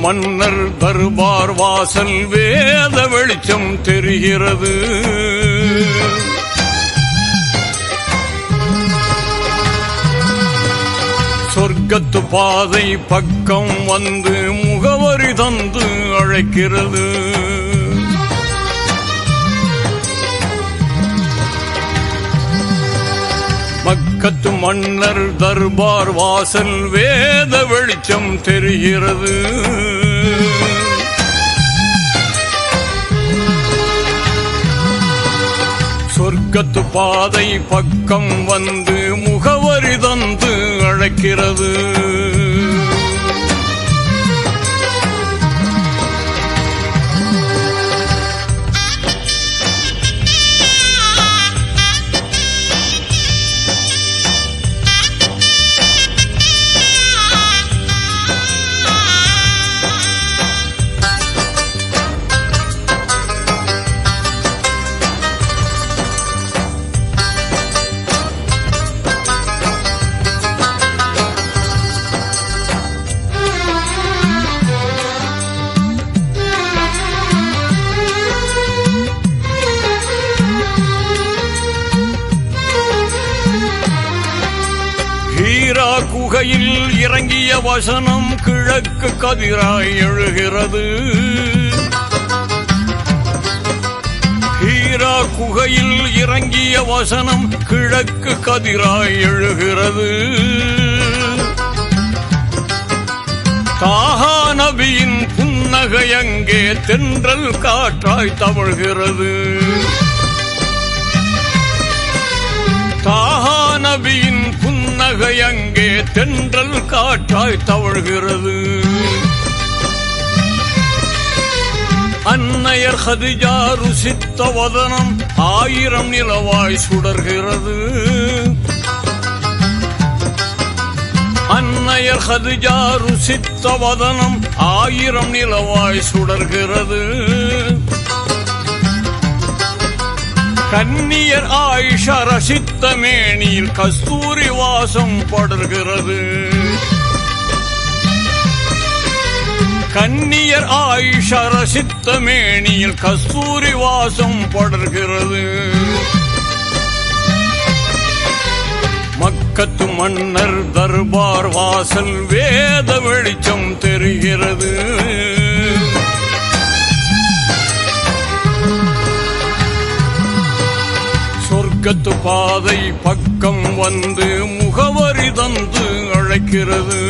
மன்னர் தர்பார் வாசல் வேத வெளிச்சம் தெரிகிறது. சொர்க்கத்து பாதை பக்கம் வந்து முகவரி தந்து அழைக்கிறது. மக்கத்து மன்னர் தர்பார் வாசல் வேத வெளிச்சம் தெரிகிறது. சொர்க்கத்து பாதை பக்கம் வந்து முகவரி தந்து அழைக்கிறது. குகையில் இறங்கிய வசனம் கிழக்கு கதிராய் எழுகிறது. ஹீரா குகையில் இறங்கிய வசனம் கிழக்கு கதிராய் எழுகிறது. தாஹா நபியின் புன்னகை அங்கே தென்றல் காற்றாய் தவழ்கிறது. தாஹா நபியின் புன்னகை அங்கே தென்றல் காற்றாய் தவழ்கிறது. அன்னையர் ஹதிஜா ருசித்த வதனம் 1000 நிலவாய் சுடர்கிறது. அன்னையர் ஹதிஜா ருசித்த வதனம் 1000 நிலவாய் சுடர்கிறது. கன்னியர் ஆயிஷா ரசித்த மேனியில் கஸ்தூரி வாசம் படர்கிறது. கன்னியர் ஆயிஷா ரசித்த மேனியில் கஸ்தூரி வாசம் படர்கிறது. மக்கத்து மன்னர் தர்பார் வாசல் வேத வெளிச்சம் தெரிகிறது. சொர்க்கத்து பாதை பக்கம் வந்து முகவரி தந்து அழைக்கிறது.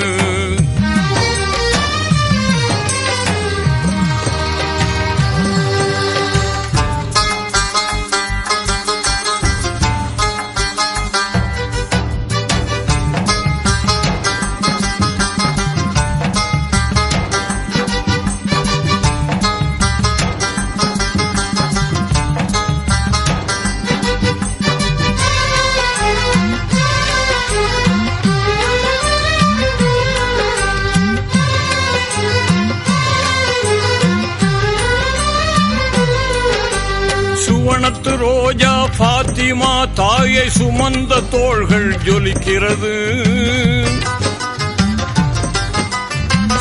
சுவனத்து ரோஜா பாத்திமா தாயை சுமந்த தோள்கள் ஜொலிக்கிறது.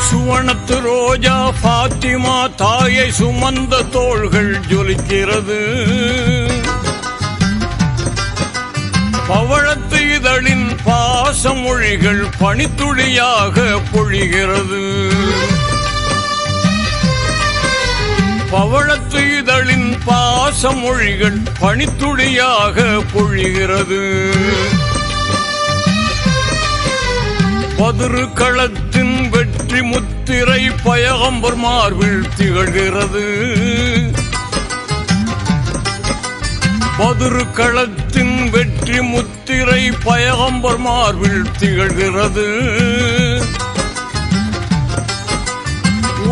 சுவனத்து ரோஜா பாத்திமா தாயை சுமந்த தோள்கள் ஜொலிக்கிறது. பவழத்து இதழின் பாசமொழிகள் பனித்துளியாக பொழிகிறது. பவழத்து இதழின் பாசமொழிகள் பனித்துளியாக பொழிகிறது. பதிரு களத்தின் வெற்றி முத்திரை பயகம்பர் மார்பில் திகழ்கிறது. பதிரு களத்தின் வெற்றி முத்திரை பயகம்பர் மார்பில் திகழ்கிறது.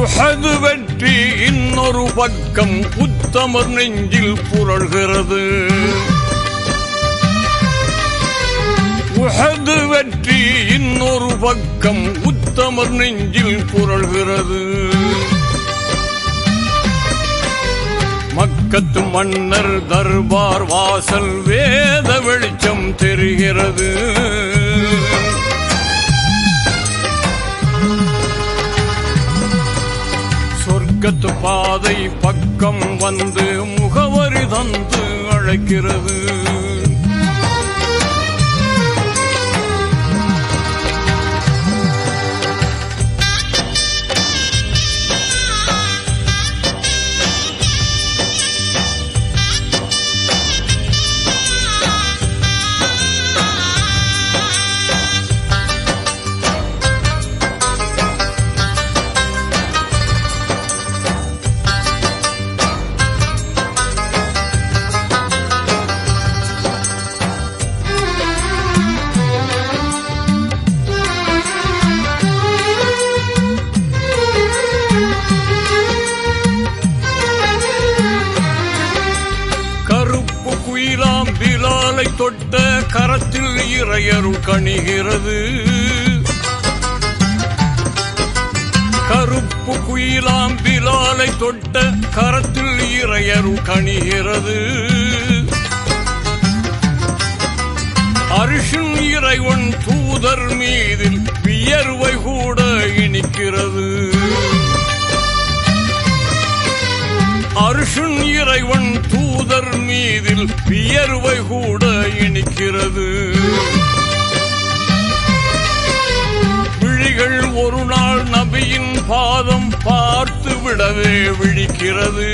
உஹது வெற்றி இன்னொரு பக்கம் உத்தமர் நெஞ்சில் புரள்கிறது. உஹது வெற்றி இன்னொரு பக்கம் உத்தமர் நெஞ்சில் புரள்கிறது. மக்கத்து மன்னர் தர்பார் வாசல் வேத வெளிச்சம் தெரிகிறது. சொர்க்கத்து பாதை பக்கம் வந்து முகவரி தந்து அழைக்கிறது. பிலாலை தொட்ட கரத்தில் இறையருள் கணிகிறது. கருப்பு குயிலாம் பிலாலை தொட்ட கரத்தில் இறையருள் கணிகிறது. அரிசின் இறைவன் தூதர் மீதில் வியர்வை கூட இனிக்கிறது. அரிசின் இறைவன் தூதர் மீதில் வியர்வை கூட இனிக்கிறது. விழிகள் ஒரு நாள் நபியின் பாதம் பார்த்து விடவே விழிக்கிறது.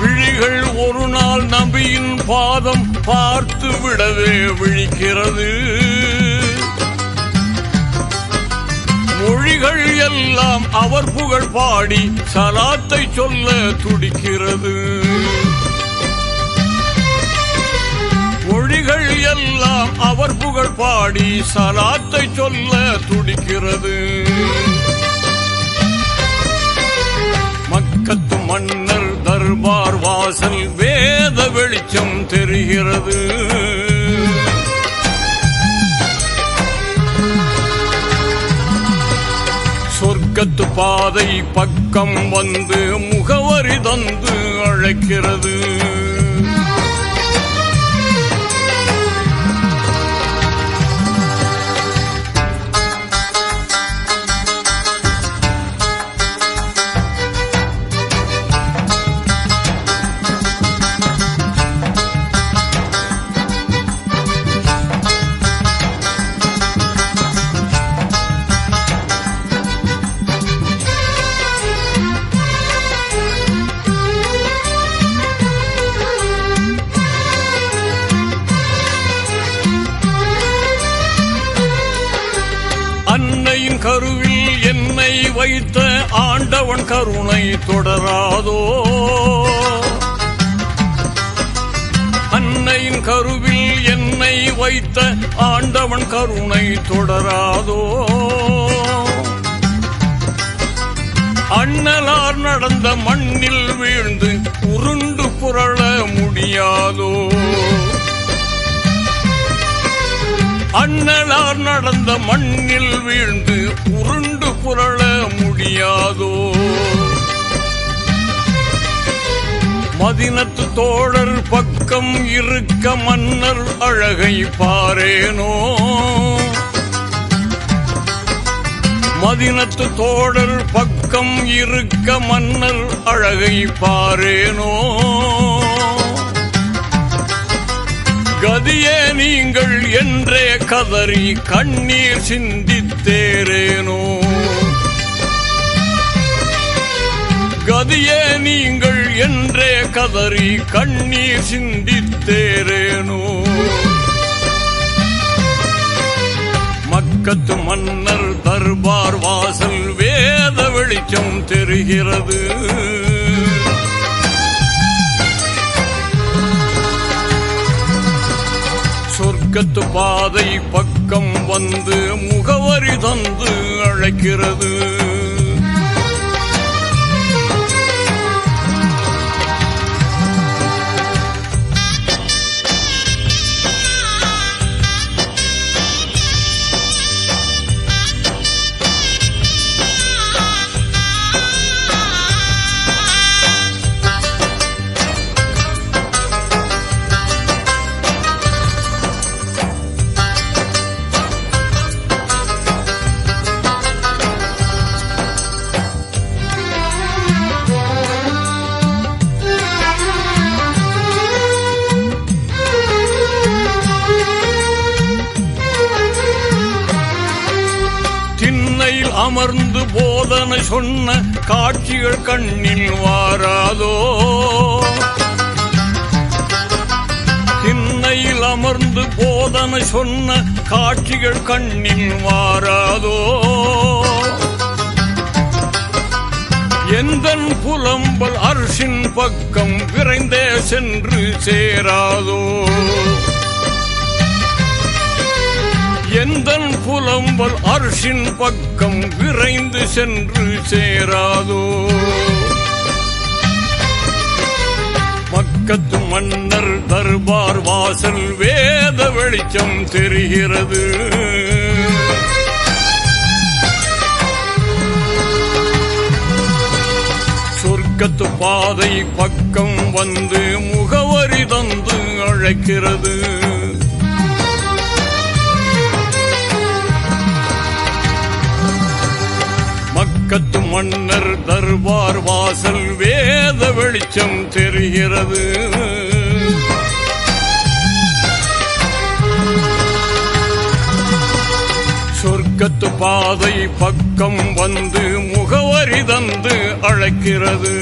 விழிகள் ஒரு நாள் நபியின் பாதம் பார்த்து விடவே விழிக்கிறது. மொழிகள் எல்லாம் அவர் புகழ் பாடி சலாத்தை சொல்ல துடிக்கிறது. மொழிகள் எல்லாம் அவர் புகழ் பாடி சலாத்தை சொல்ல துடிக்கிறது. மக்கத்து மன்னர் தர்பார் வாசல் வேத வெளிச்சம் தெரிகிறது. சொர்க்கத்து பாதை பக்கம் வந்து முகவரி தந்து அழைக்கிறது. அன்னையின் கருவில் என்னை வைத்த ஆண்டவன் கருணை தொடராதோ. அன்னையின் கருவில் என்னை வைத்த ஆண்டவன் கருணை தொடராதோ. அண்ணலார் நடந்த மண்ணில் வீழ்ந்து உருண்டு புரள முடியாதோ. அண்ணலார் நடந்த மண்ணில் வீழ்ந்து உருண்டு புரள முடியாதோ. மதினத்து தோழர் பக்கம் இருக்க மன்னர் அழகை பாரேனோ. மதினத்து தோழர் பக்கம் இருக்க மன்னர் அழகை பாரேனோ. கதியே நீங்கள் என்றே கதறி கண்ணீர் சிந்தித்தேரேனோ. கதியே நீங்கள் என்றே கதறி கண்ணீர் சிந்தித்தேரேனோ. மக்கத்து மன்னர் தர்பார் வாசல் வேத வெளிச்சம் தெரிகிறது. சொர்க்கத்து பாதை பக்கம் வந்து முகவரி தந்து அழைக்கிறது. அமர்ந்து போதனை சொன்ன காட்சிகள் கண்ணில் வாராதோ? திண்ணையில் அமர்ந்து போதனை சொன்ன காட்சிகள் கண்ணில் வாராதோ? எந்தன் புலம்பல் அர்ஷின் பக்கம் விரைந்தே சென்று சேராதோ? எந்தன் புலம்பல் அர்ஷின் பக்கம் விரைந்து சென்று சேராதோ? மக்கத்து மன்னர் தர்பார் வாசல் வேத வெளிச்சம் தெரிகிறது. சொர்க்கத்து பாதை பக்கம் வந்து முகவரி தந்து அழைக்கிறது. மக்கத்து மன்னர் தர்பார் வாசல் வேத வெளிச்சம் தெரிகிறது. சொர்க்கத்து பாதை பக்கம் வந்து முகவரி தந்து அழைக்கிறது.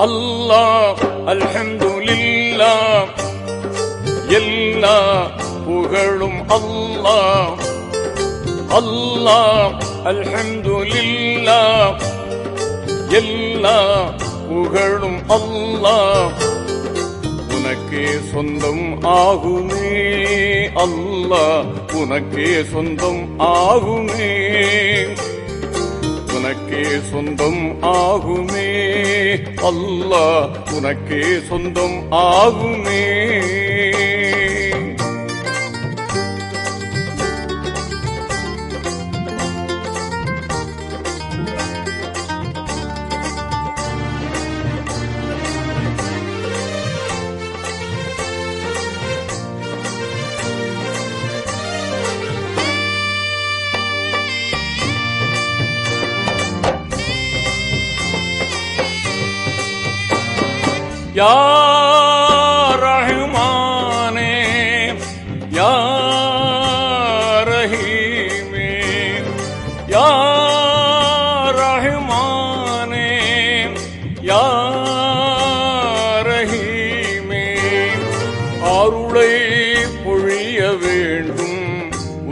அல்லாஹ் அல்ஹம்துலில்லாஹ், எல்லா புகழும் அல்லாஹ். அல்லாஹ் அல்ஹம்துலில்லாஹ், எல்லா புகழும் அல்லாஹ். உனக்கே சொந்தம் ஆகுமே அல்லாஹ், உனக்கே சொந்தம் ஆகுமே, உனக்கே சொந்தம் ஆகுமே அல்லாஹ், உனக்கே சொந்தம் ஆகுமே. யா ரஹ்மானே யா ரஹீமே, யா ரஹ்மானே யா ரஹீமே. அருளை பொழிய வேண்டும்,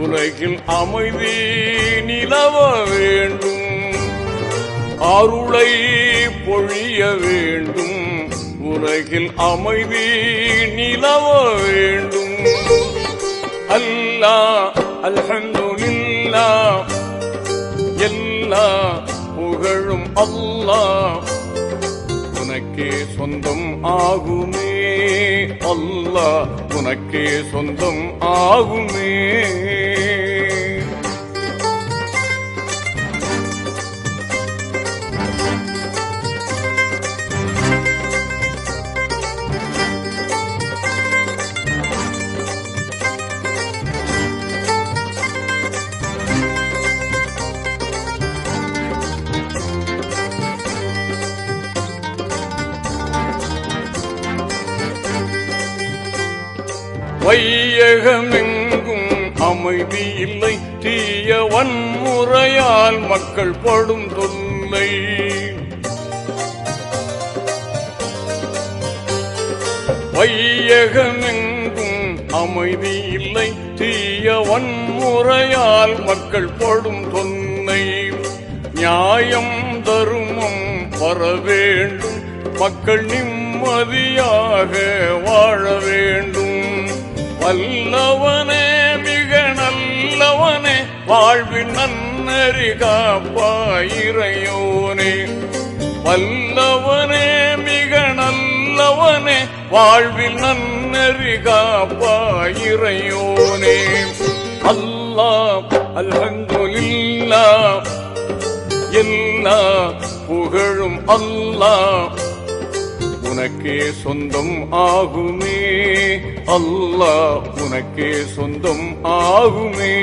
உலகில் அமைதி நிலவ வேண்டும். அருளை பொழிய வேண்டும், உலகில் அமைதி நிலவ வேண்டும். அல்லாஹ் அல்ஹம்துலில்லாஹ், எல்லா புகழும் அல்லாஹ். உனக்கே சொந்தம் ஆகுமே அல்லாஹ், உனக்கே சொந்தம் ஆகுமே. வையகமெங்கும் அமைதி இல்லை, தீய வன்முறையால் மக்கள் படும் தொல்லை. வையகமெங்கும் அமைதி இல்லை, தீய வன்முறையால் மக்கள் படும் தொல்லை. நியாயம் தருமம் வர வேண்டும், மக்கள் நிம்மதியாக வாழ வேண்டும். வல்லவனே மிக நல்லவனே வாழ்வின் நன்னறி காப்பாயிரையோனே. வல்லவனே மிக நல்லவனே வாழ்வில் நன்னறி காப்பாயிரையோனே. அல்லாஹ் அல்ஹம்துலில்லாஹ் எல்லா புகழும் அல்லாஹ் உனக்கே சொந்தம் ஆகுமே. அல்லாஹ் உனக்கே சொந்தம் ஆகுமே.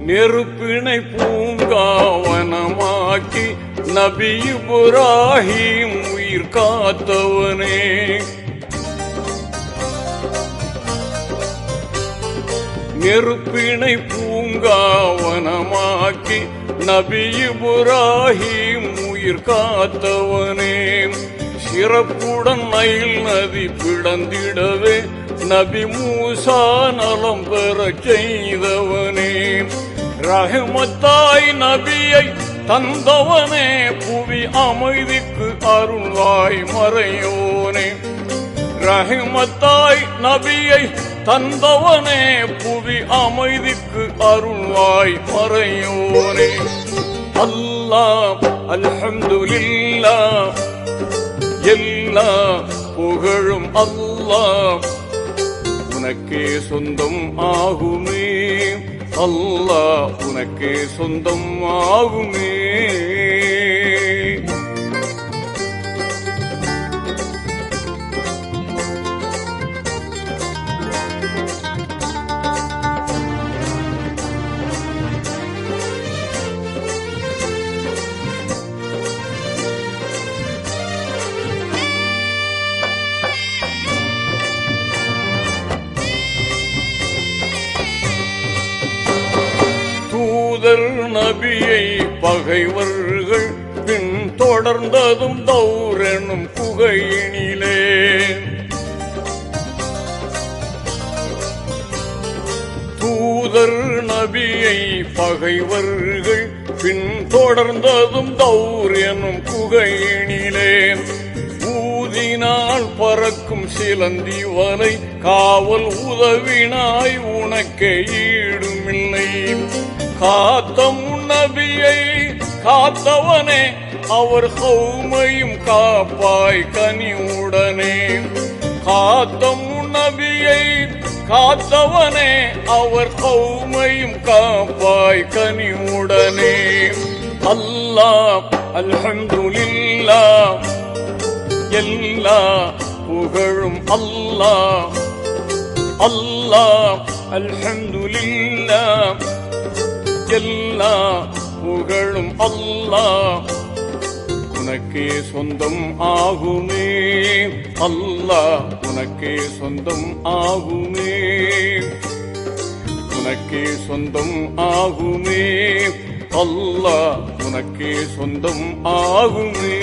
நெருப்பினை பூங்காவனமாக்கி நபி இப்ராஹிம் உயிர் காத்தவனே. நெருப்பினை பூங்காவனமாக்கி நபி இப்ராஹிம் உயிர் காத்தவனே. சிறப்புடன் நைல் நதி பிளந்திடவே நபி மூசா நலம் பெறச் செய்தவனே. ரஹ்மத்தாய் நபியை தந்தவனே புவி அமைதிக்கு அருள்வாய் மறையோனே. ரஹ்மத்தாய் நபியை தந்தவனே புவி அமைதிக்கு அருள்வாய் மறையோனே. அல்லாஹ் அல்ஹம்துலில்லாஹ் எல்லா புகழும் அல்லாஹ் உனக்கே சொந்தம் ஆகுமே. அல்லாஹ் உனக்கே சொந்தம் ஆகுமே. நபியை பகைவர்கள் பின் தொடர்ந்ததும் தௌரெனும் குகையினிலே. தூதர் நபியை பகைவர்கள் பின் தொடர்ந்ததும் தௌரெனும் குகையினிலே. ஊதினால் பறக்கும் சிலந்தி வலை காவல் உதவினாய் உனக்கே ஈடுமில்லை. காத்த முன்னபியை காத்தவனே அவர் கௌமையும் காப்பாய் கனிவுடனே. காத்த முன்னபியை காத்தவனே அவர் கௌமையும் காப்பாய் கனிவுடனே. அல்லாஹ் அல்ஹம்துலில்லாஹ் எல்லா புகழும் அல்லாஹ். அல்லாஹ் அல்ஹம்துலில்லாஹ் எல்லா புகழும் அல்லாஹ் உனக்கே சொந்தம் ஆகுமே. அல்லாஹ் உனக்கே சொந்தம் ஆகுமே. உனக்கே சொந்தம் ஆகுமே. அல்லாஹ் உனக்கே சொந்தம் ஆகுமே.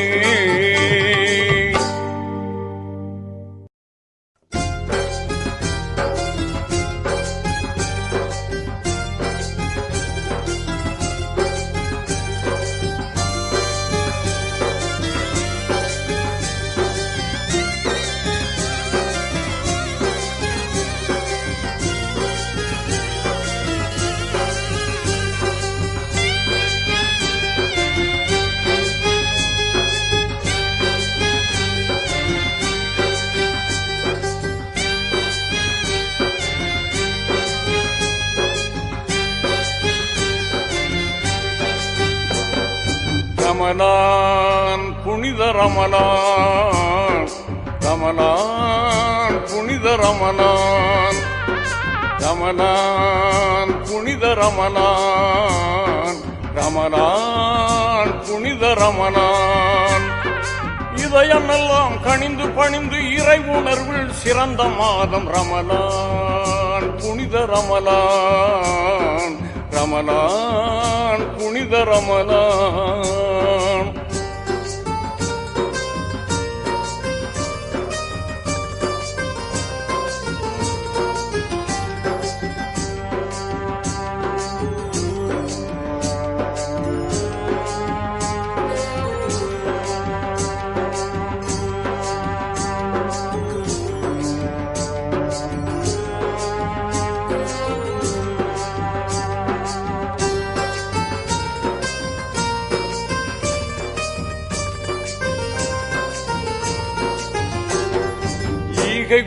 ரமலான் புனித ரமலான், ரமலான் புனித புனித ரமலான் ரமலான் புனித ரமலான் ரமலான் புனித ரமலான் இதயமெல்லாம் கனிந்து பணிந்து இறை உணர்வில் சிறந்த மாதம் ரமலான் புனித ரமலான் ரமலான் புனித ரமலான்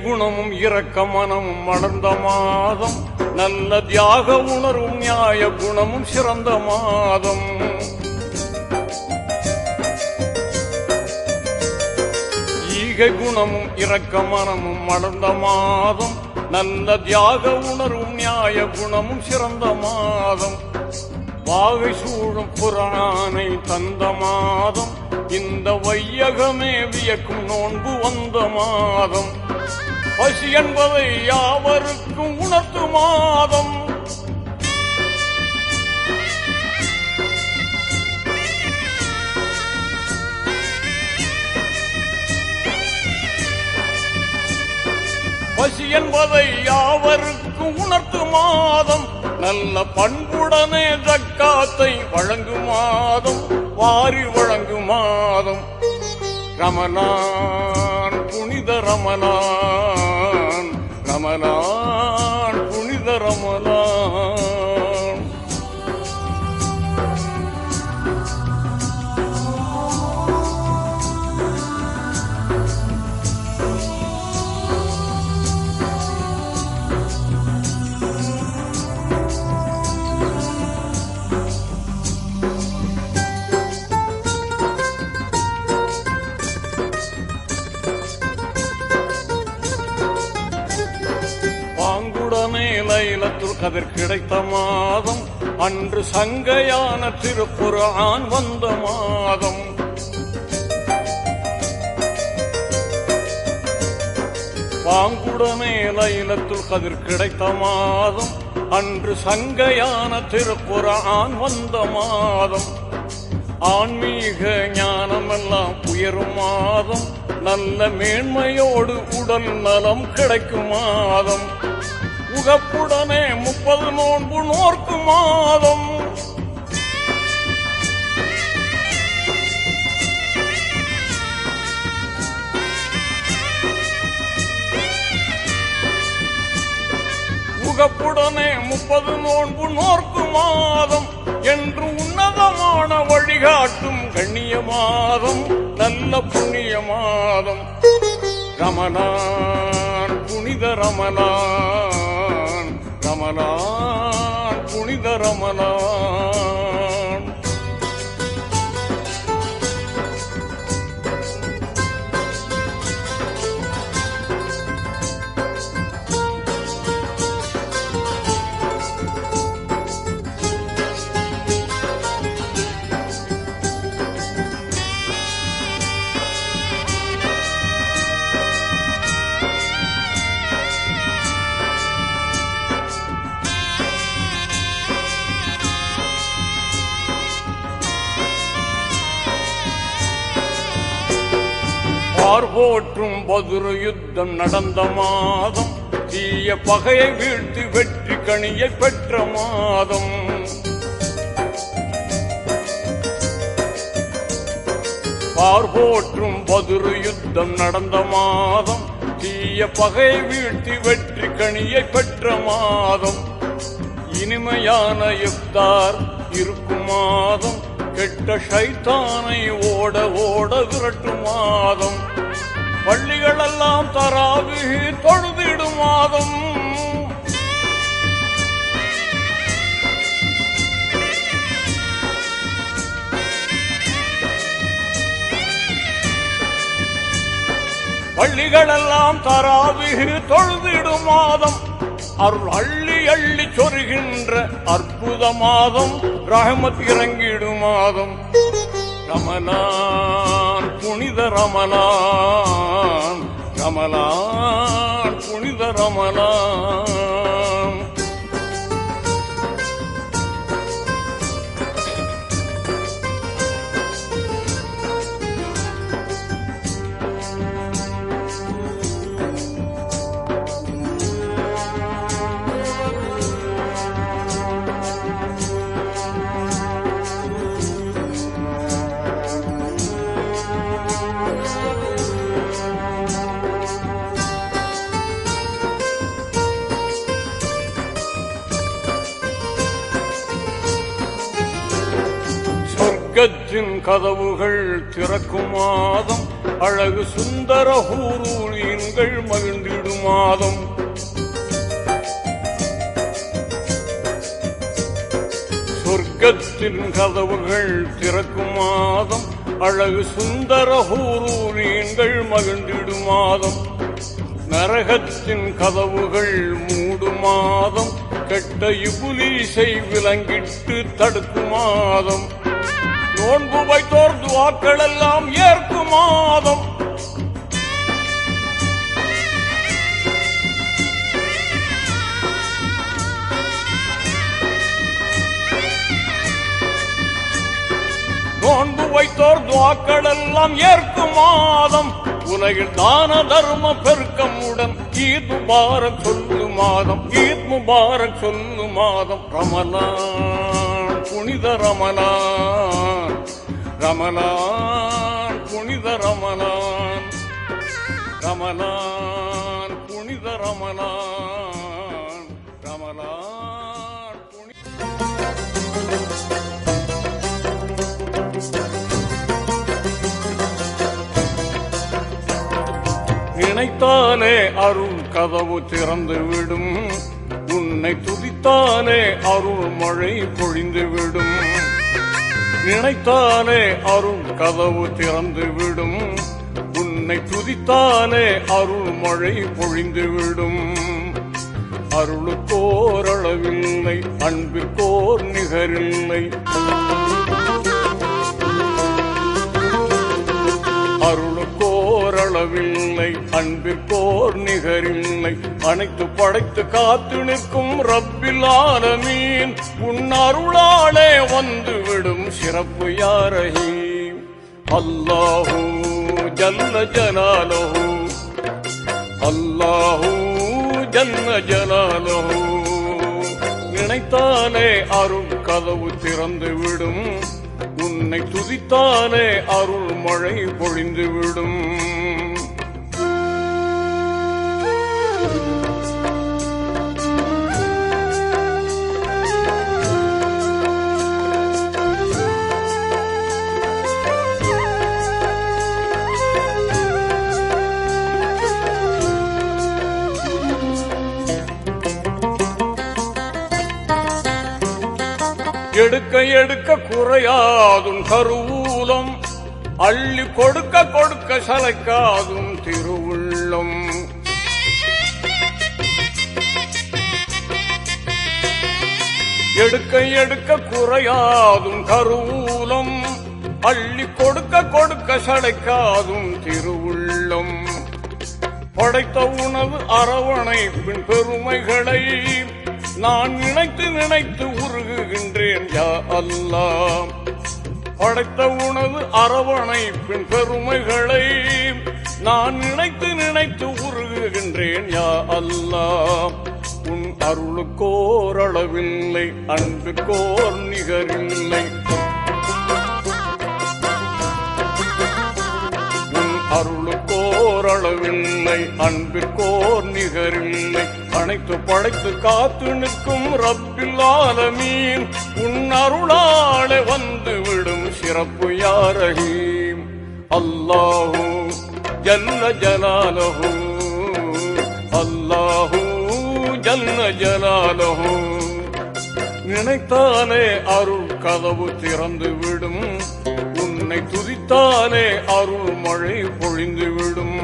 குணமும் இரக்க மனமும் மலர்ந்த மாதம் நல்ல தியாக உணர்வும் நியாய குணமும் சிறந்த மாதம் ஈகை குணமும் இரக்க மனமும் மலர்ந்த மாதம் நல்ல தியாக உணர்வும் நியாய குணமும் சிறந்த மாதம் வாகை சூழும் புராணை தந்த மாதம் இந்த வையகமே வியக்கும் நோன்பு வந்த மாதம் பசி என்பதை யாவருக்கும் உணர்த்து மாதம் பசி என்பதை யாவருக்கும் உணர்த்து மாதம் நல்ல பண்புடனே ஜக்காத்தை வழங்கும் மாதம் வாரி வழங்கும் மாதம் ரமலான் புனித ரமலான் ரமலான் புனித ரமலான் லைலத்துல் கதிர் கிடைத்த மாதம் அன்று சங்கையான திருக்குர்ஆன் வந்த மாதம் பாங்குடனே லைலத்துல் கதிர் கிடைத்த மாதம் அன்று சங்கையான திருக்குர்ஆன் வந்த மாதம் ஆன்மீக ஞானமெல்லாம் உயரும் மாதம் நல்ல மேன்மையோடு உடல் நலம் கிடைக்கும் மாதம் உகப்புடனே 30 நோன்பு நோர்க்கும் மாதம் உகப்புடனே 30 நோன்பு நோர்க்கும் மாதம் என்று உன்னதமான வழிகாட்டும் கண்ணிய மாதம் நல்ல புண்ணிய மாதம் ரமலான் புனித ரமலான் ரமலான் புனித ரமலான் போற்றும் பதுரு யுத்தம் நடந்த மாதம் தீய பகையை வீழ்த்தி வெற்றி கனியை பெற்ற மாதம் போற்றும் பதுரு யுத்தம் நடந்த மாதம் தீய பகையை வீழ்த்தி வெற்றி கனியை பெற்ற மாதம் இனிமையான இஃப்தார் இருக்கும் மாதம் கெட்ட ஷைத்தானை ஓட ஓட விரட்டும் மாதம் பள்ளிகளெல்லாம் தராவிஹ் தொழுதிடும் மாதம் பள்ளிகளெல்லாம் தராவிகு தொழுதிடும் மாதம், அருள் அள்ளி அள்ளி சொருகின்ற அற்புத மாதம், ரஹமத் இறங்கிடும் மாதம். ரமலான் புனித ரமலான், ரமலான் புனித ரமலான். சொர்க்கத்தின் கதவுகள் திறக்கும் மாதம், அழகு சுந்தர ஹூரூலின்கள் மகிழ்ந்திடும் மாதம். சொர்க்கத்தின் கதவுகள் திறக்கும் மாதம், அழகு சுந்தர ஹூரூலின்கள் மகிழ்ந்திடும் மாதம். நரகத்தின் கதவுகள் மூடும் மாதம், கெட்ட இபுலீசை விலங்கிட்டு தடுக்கும் மாதம். நோன்பு வைத்தோர் துஆக்கள் எல்லாம் ஏற்கும் மாதம். நோன்பு வைத்தோர் துஆக்கள் எல்லாம் ஏற்கும் மாதம். உலகில் தான தர்ம பெருக்கமுடன் ஈத் முபாரக் சொல்லும் மாதம், ஈத் முபாரக் சொல்லும் மாதம். ரமலான் புனித ரமலான், ரமலான் புனித ரமலான், ரமலான் புனித ரமலான், ரமலான் புனித. நினைத்தாலே அருள் கதவு திறந்து விடும், உன்னை துதித்தாலே அருள் மழை பொழிந்து விடும். நினைத்தாலே அருள் கதவு திறந்து விடும், உன்னை துதித்தாலே அருள் மழை பொழிந்து விடும். அருளுக்கோர் அளவில்லை, அன்பிற்கோர் நிகரில்லை. அருளுக்கோர் அளவில்லை, அன்பிற்கோர் நிகரில்லை. அனைத்து படைத்து காத்து நிற்கும் ரப்பில் ஆலமீன், உன் அருளாலே வந்து விடும் சிறப்பு யா ரஹீம். அல்லாஹு ஜல்ல ஜலாலுஹு, அல்லாஹு ஜல்ல ஜலாலுஹு. நினைத்தாலே அருள் கதவு திறந்து விடும், உன்னை துதித்தாலே அருள் மழை பொழிந்து விடும். எடுக்க எடுக்க குறையாதும் கருவூலம், அள்ளி கொடுக்க கொடுக்க சளைக்காதும் திருவுள்ளம். எடுக்க எடுக்க குறையாதும் கருவூலம், அள்ளி கொடுக்க கொடுக்க சளைக்காதும் திருவுள்ளம். படைத்த உணவு அரவணைப்பின் பெருமைகளை நான் நினைத்து நினைத்து உருகுகின்றேன் யா அல்லாஹ். படைத்த உணவு அரவணைப்பின் பெருமைகளை நான் நினைத்து நினைத்து உருகுகின்றேன் யா அல்லாஹ். உன் அருளுக்கோர் அளவில்லை, அன்புக்கோர் நிகரில்லை. உன் அருளுக்கோர் அளவில்லை, அன்பிற்கோர் நிகரில்லை. அனைத்து படைத்து காத்து நிற்கும் ரப்பில் ஆலமீன், உன் அருளாலே வந்து விடும் சிறப்பு யா ரஹீம். அல்லாஹு ஜல்ல ஜலாலுஹு, அல்லாஹு ஜல்ல ஜலாலுஹு. நினைத்தாலே அருள் கதவு திறந்து விடும், உன்னை துதித்தாலே அருள் மழை பொழிந்து விடும்.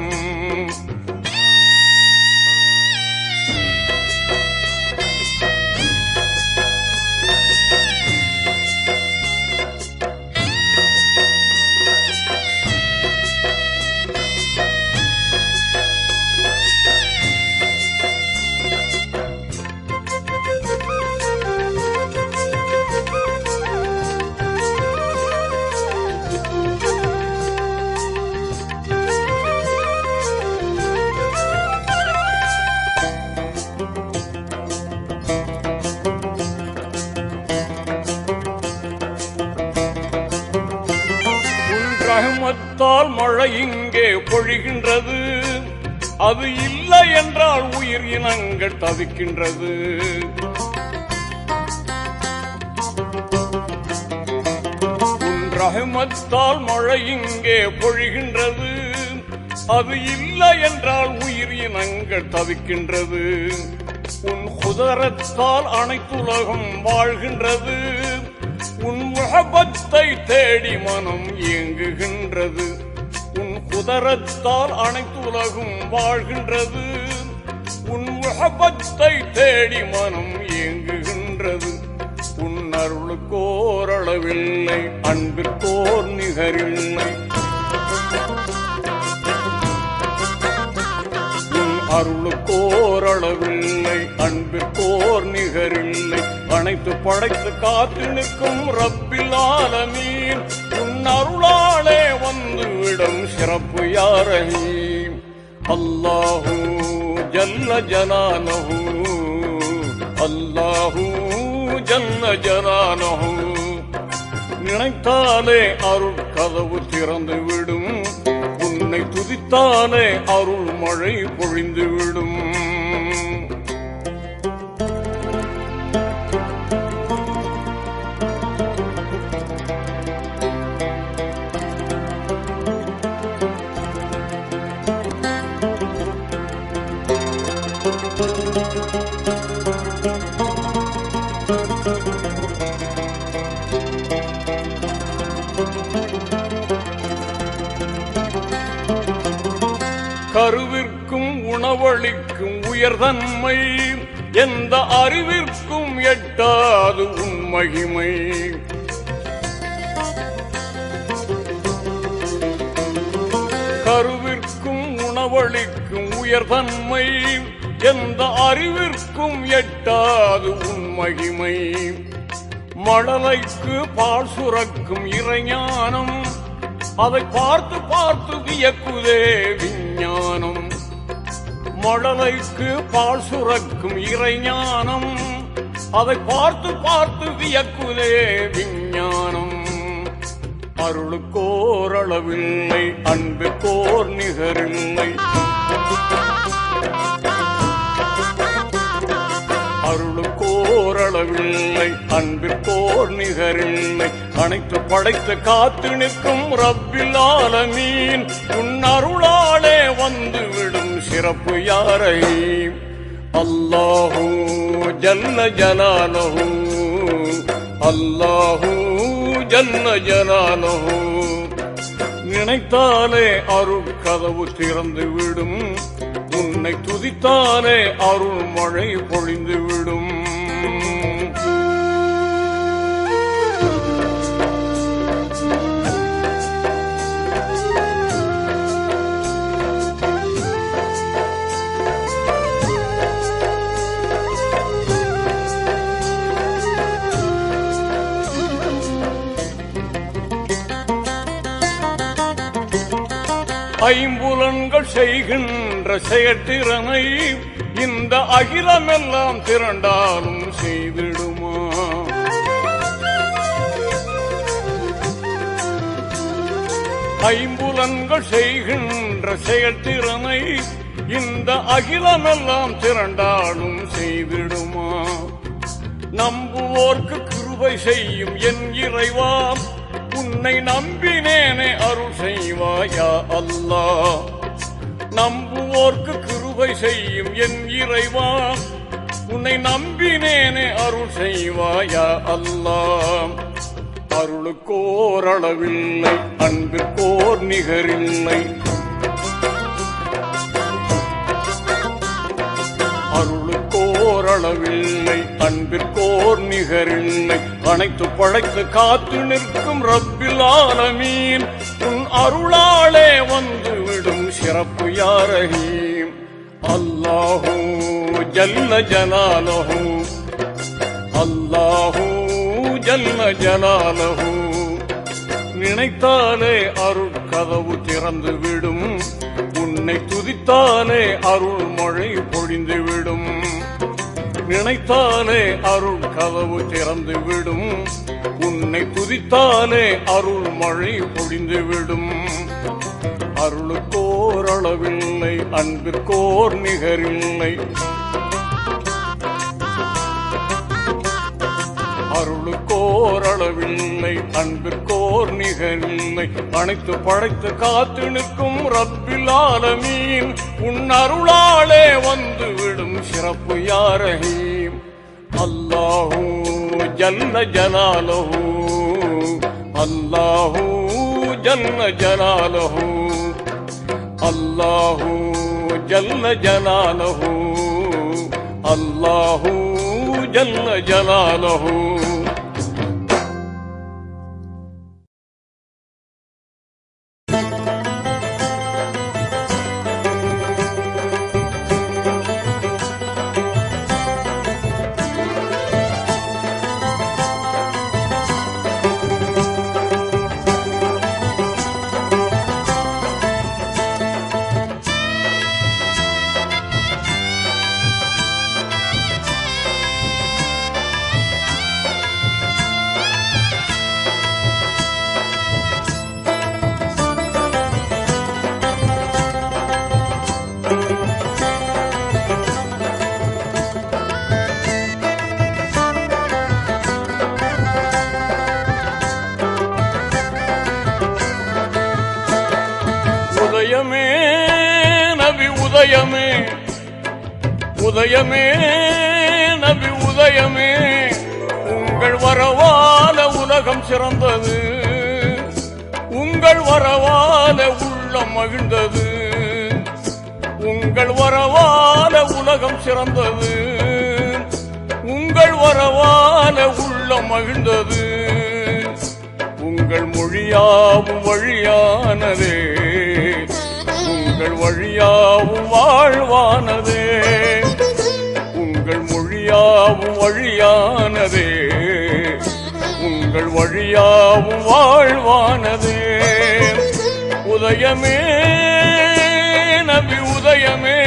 ரஹமத்தால் மழை இங்கே பொழிகின்றது, அது இல்லை என்றால் உயிர் இனங்கள் தவிக்கின்றது. உன் ரஹமத்தால் மழை இங்கே பொழிகின்றது, அது இல்லை என்றால் உயிர் இனங்கள் தவிக்கின்றது. உன் குதரத்தால் அனைத்துலகம் வாழ்கின்றது, உன் முஹப்பத்தை தேடி மனம் இயங்குகின்றது. உன் குதரத்தால் அனைத்துலகம் வாழ்கின்றது, உன் முஹப்பத்தை தேடி மனம் இயங்குகின்றது. உன் அருளுக்கோரளவில்லை, அன்பிற்கோர் நிகரில்லை. அருளுக்கோரளவில்லை, அன்பிற்கோர் நிகரில்லை. அனைத்து படைத்து காத்து நிற்கும் ரப்பில் ஆலமீன், உன் அருளாலே வந்துவிடும் சிறப்பு யா ரஹீம். அல்லாஹு ஜல்ல ஜலாலஹு, அல்லாஹு ஜல்ல ஜலாலஹு. நினைத்தாலே அருள் கதவு திறந்து விடும், உன்னை துதித்தாலே அருள் மழை பொழிந்துவிடும். கருவிற்கும் உணவளிக்கும் உயர்தன்மை, எந்த அறிவிற்கும் எட்டாது உன் மகிமை. கருவிற்கும் உணவளிக்கும் உயர்தன்மை, எந்த அறிவிற்கும் எட்டாது உன் மகிமை. மழலைக்கு பால் சுரக்கும் இறைஞானம், அதை பார்த்து பார்த்து வியக்குதே விஞ்ஞானம். மழலைக்கு பால் சுரக்கும் இறைஞானம், அதை பார்த்து பார்த்து வியக்குதே விஞ்ஞானம். அருளுக்கோரளவில்லை, அன்புக்கோர் நிகரில்லை. அருளுக்கோரளவில்லை, அன்பிற்கோர் நிகரில்லை. அனைத்து படைத்து காத்து நிற்கும் ரப்பில் ஆலமீன், உன் அருளாலே வந்துவிடும் சிறப்பு யா ரஹீம். அல்லாஹு ஜல்ல ஜலாலஹு, அல்லாஹு ஜல்ல ஜலாலஹு. நினைத்தாலே அருள் கதவு திறந்து விடும், உன்னை துதித்தாலே அருள் மழை பொழிந்துவிடும். ஐம்புலன்கள் செய்கின்ற செயற்றிறனை இந்த அகிலமெல்லாம் திரண்டாலும் செய்திடுமா? ஐம்புலன்கள் செய்கின்ற செயற்றிறனை இந்த அகிலமெல்லாம் திரண்டாலும் செய்திடுமா? நம்புவோர்க்கு கிருபை செய்யும் என் இறைவா, உன்னை நம்பினேனே அருள் செய்வாயா அல்லாஹ். நம்புவோர்க்கு கிருபை செய்யும் என் இறைவா, உன்னை நம்பினேனே அருள் செய்வாயா அல்லாஹ். அருளுக்கோரளவில்லை, அன்பிற்கோர் நிகரில்லை. அருளுக்கோரளவில்லை, அன்பிற்கோர் நிகரில்லை. அனைத்து படைத்து காத்து நிற்கும் ரப்பில் ஆலமீன், உன் அருளாலே வந்துவிடும் சிறப்பு யா ரஹீம். அல்லாஹு ஜல்ல ஜலாலஹு, அல்லாஹு ஜல்ல ஜலாலஹு. நினைத்தாலே அருள் கதவு திறந்து விடும், உன்னை துதித்தாலே அருள் மழை பொழிந்துவிடும். நினைத்தாலே அருள் கதவு திறந்து விடும், உன்னை துதித்தாலே அருள் மழை பொழிந்துவிடும். அருளுக்கோர் அளவில்லை, அன்பிற்கோர் நிகரில்லை. அருளுக்கோர் அளவில்லை, அன்பிற்கோர் நிகரில்லை. அனைத்து படைத்து காத்து நிற்கும் ரப்பில் ஆலமீன், உன் அருளாலே வந்துவிடும் சிறப்பு யா ரஹீம். அல்லாஹூ ஜல்ல ஜலாலஹூ, அல்லாஹூ ஜல்ல ஜலாலஹூ, அல்லாஹூ ஜல்ல ஜலாலஹூ, அல்லாஹூ ஜல்ல ஜலாலஹூ. உதயமே நபி உதயமே, உதயமே நபி உதயமே, உங்கள் வரவால உலகம் சிறந்தது, உங்கள் வரவால உள்ளம் மகிழ்ந்தது. உங்கள் வரவால உலகம் சிறந்தது, உங்கள் வரவால உள்ளம் மகிழ்ந்தது. உங்கள் மொழியாவும் வழியானதே, உங்கள் வழியாவும் வாழ்வானதே. உங்கள் மொழியாவும் வழியானதே, உங்கள் வழியாவும் வாழ்வானதே. உதயமே நபி உதயமே,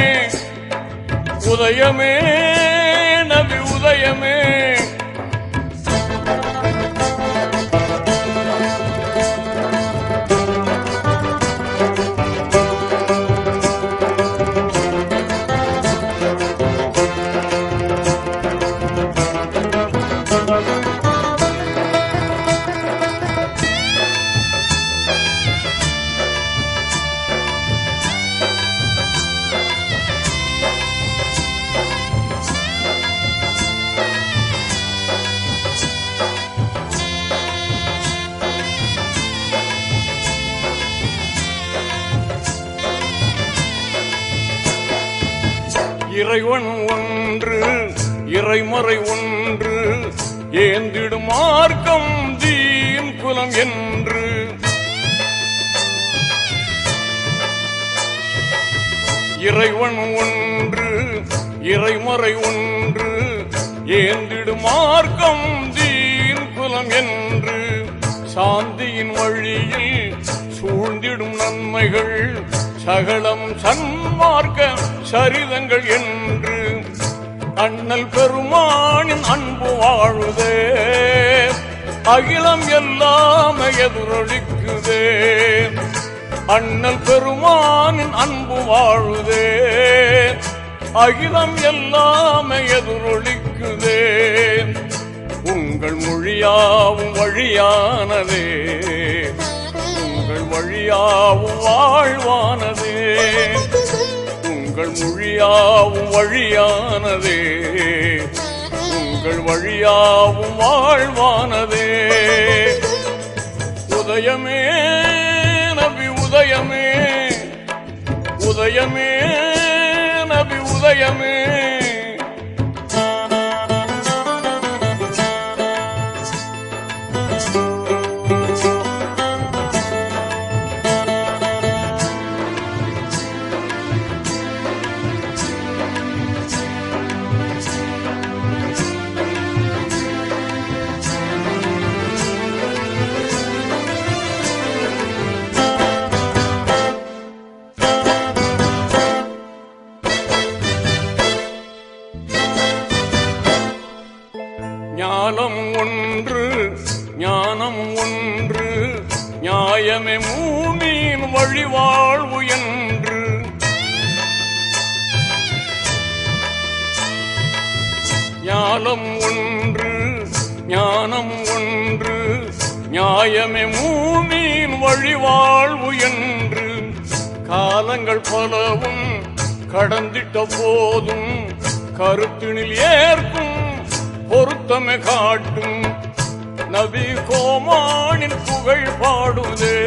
உதயமே நபி உதயமே. இறைவன் ஒன்று இறைமறை ஒன்று, ஏந்திடும் மார்க்கம் தீன் குலம் என்று. இறைவன் ஒன்று இறைமறை ஒன்று, ஏந்திடும் மார்க்கம் தீன் குலம் என்று. சாந்தியின் வழியில் சூழ்ந்திடும் நன்மைகள் சகலம் சன்மார்க்க சரிதங்கள் என்று. அண்ணல் பெருமானின் அன்பு வாழுதே, அகிலம் எல்லாம் எதிரொலிக்குதே. அண்ணல் பெருமானின் அன்பு வாழுதே, அகிலம் எல்லாம் எதிரொலிக்குதே. உங்கள் மொழியாவும் வழியானதே, உங்கள் வழியாவும் வாழ்வானதே. உங்கள் மொழியாவும் வழியானதே, உங்கள் வழியாவும் வாழ்வானதே. உதயமே நபி உதயமே, உதயமே நபி உதயமே. ஞானம் ஒன்று ஞானம் ஒன்று நியாயமே மூமின் வழிவாழ்வு என்று ஞானம் ஒன்று ஞானம் ஒன்று நியாயமே மூமின் வழிவாழ்வு என்று காலங்கள் பலவும் கடந்திட்ட போதும் கருத்தினில் ஏற்கும் பொருத்தமே காட்டும் நபி கோமானின் புகழ் பாடுதே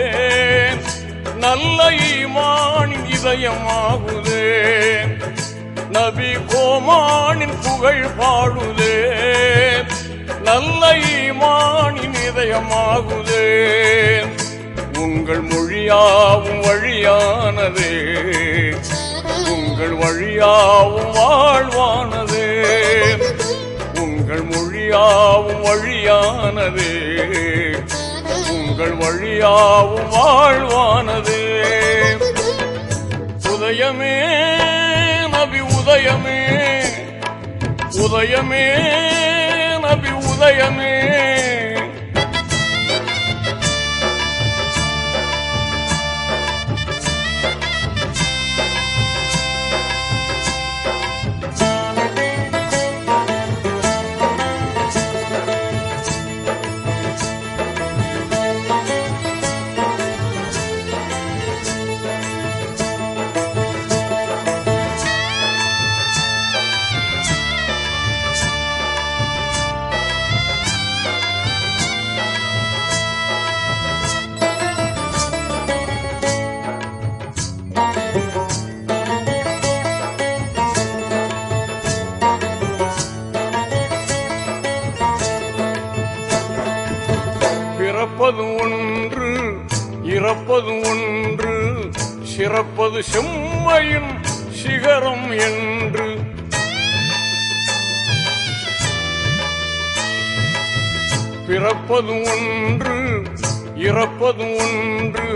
நல்ல ஈமானின் இதயமாகுதே நபி கோமானின் புகழ் பாடுதே நல்ல ஈமானின் இதயமாகுதே உங்கள் மொழியாவும் வழியானதே உங்கள் வழியாவும் வாழ்வானதே உங்கள் மொழியாவும் வழியானதே உங்கள் வழியாவும் வாழ்வானதே உதயமே நபி உதயமே உதயமே நபி உதயமே பிறப்பது ஒன்று இறப்பது ஒன்று சிறப்பது செம்மையின் சிகரம் என்று பிறப்பது ஒன்று இறப்பது ஒன்று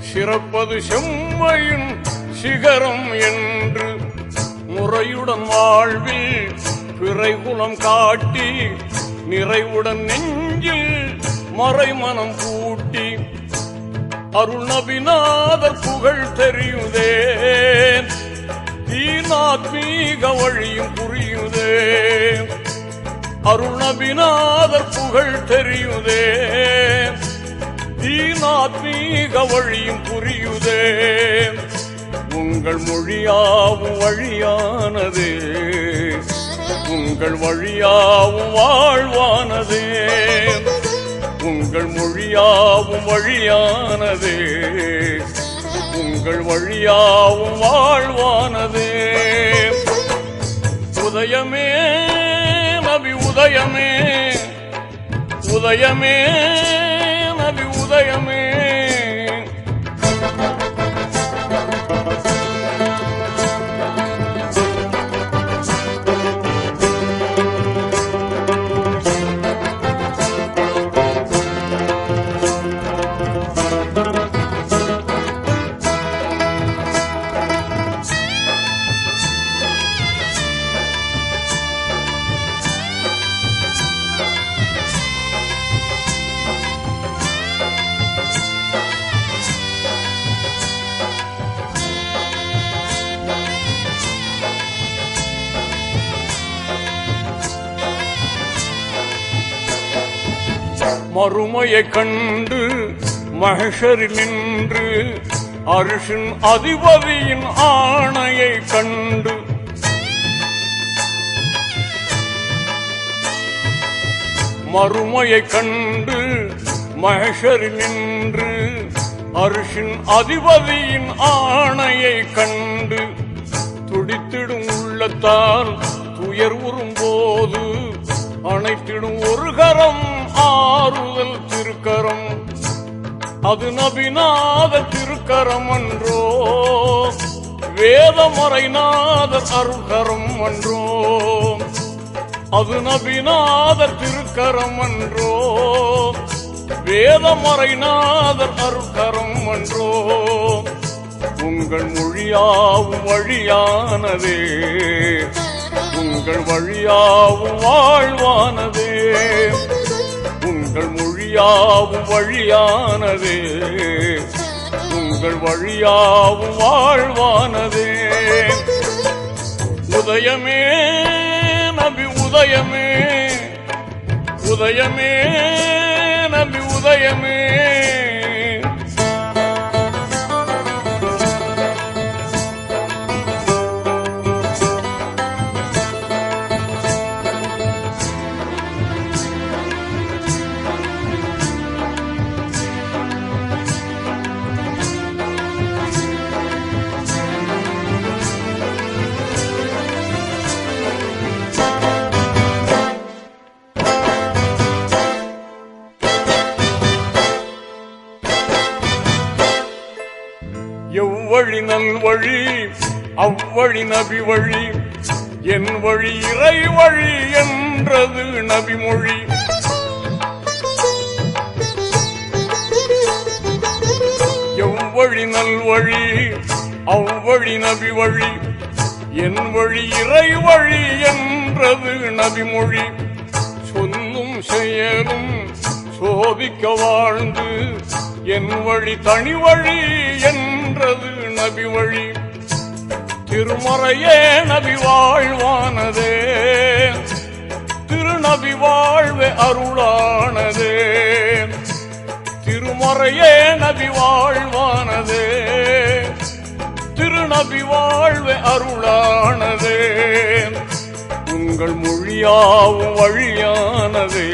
சிறப்பது செம்மையின் சிகரம் என்று முறையுடன் வாழ்வில் பிறைகுலம் காட்டி நிறைவுடன் நெஞ்சில் மறைமனம் கூட்டி அருள் நபிநாதர் புகழ் தெரியுதே தீனாத்மீக வழியும் புரியுதே அருள் நபிநாதர் புகழ் தெரியுதே தீனாத்மீக வழியும் புரியுதே உங்கள் மொழியாவும் வழியானதே உங்கள் வழியாவும் வாழ்வானதே உங்கள் மொழியாவும் வழியானதே உங்கள் வழியாவும் வாழ்வானதே உதயமே நபி உதயமே உதயமே நபி உதயமே மறுமையை கண்டு மஹ்ஷரில் நின்று அர்ஷின் அதிபதியின் ஆணையை கண்டு மறுமையை கண்டு மஹ்ஷரில் நின்று அர்ஷின் அதிபதியின் ஆணையை கண்டு துடித்திடும் உள்ளத்தால் துயர் உறும்போது அனைத்திடும் ஒரு கரம் ஆறுதல் திருக்கரம் அது நபிநாத திருக்கரம் அன்றோ வேதமறைநாத அருள்கரம் அன்றோ அது நபிநாத திருக்கரம் அன்றோ வேதமறைநாத அருள்கரம் அன்றோ உங்கள் மொழியாவும் வழியானதே உங்கள் வழியாவும் வாழ்வானதே உங்கள் மொழியாவும் வழியாவும் வழியானதே, உங்கள் வழியாவும் வாழ்வானதே. உதயமே நபி உதயமே, உதயமே நபி உதயமே. எவ்வழி நல்வழி அவ்வழி நபி வழி, என் வழி இறை வழி என்றது நபிமொழி. எவ்வழி நல்வழி அவ்வழி நபி வழி, என் வழி இறை வழி என்றது நபிமொழி. சொல்லும் செயலும் சோதிக்க வாழ்ந்து, என் வழி தனி வழி என்றது நபி வழி. திருமறையே நபி வாழ்வானதே, திருநபி வாழ்வே அருளானதே. திருமறையே நபி வாழ்வானதே, திருநபி வாழ்வே அருளானதே. உங்கள் மொழியாவும் வழியானதே,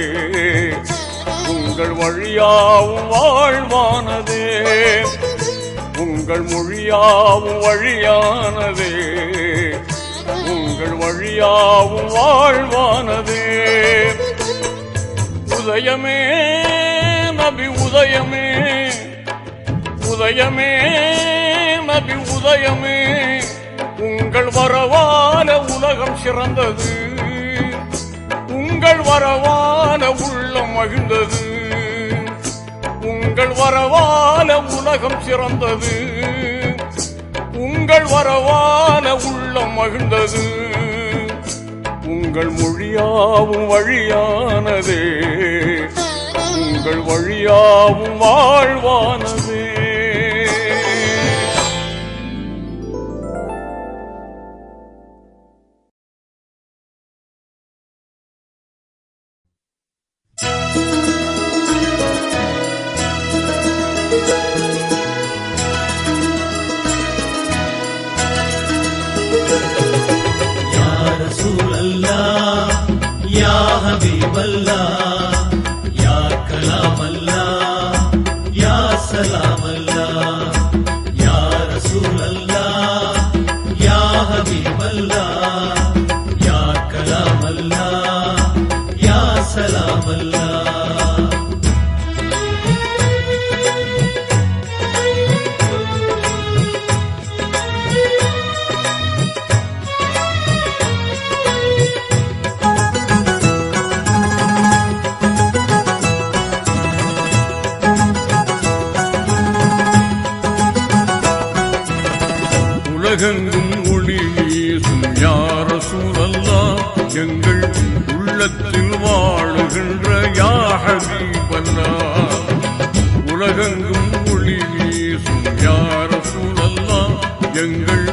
உங்கள் வழியாவும் வாழ்வானதே. உங்கள் மொழியாவும் வழியானதே, உங்கள் வழியாவும் வாழ்வானதே. உதயமே நபி உதயமே, உதயமே நபி உதயமே. உங்கள் வரவான உலகம் சிறந்தது, உங்கள் வரவான உள்ளம் மகிழ்ந்தது. உங்கள் வரவான உலகம் சிறந்தது, உங்கள் வரவான உள்ளம் மகிழ்ந்தது. உங்கள் மொழியாவும் வழியானதே, உங்கள் வழியாவும் வாழ்வானதே. உலகெங்கும் ஒளி வீசும் யா ரசூலல்லாஹ், எங்கள் உள்ளத்தில் வாழுகின்ற யா ஹபீபல்லாஹ். உலகெங்கும் ஒளி வீசும் யா ரசூலல்லாஹ், எங்கள்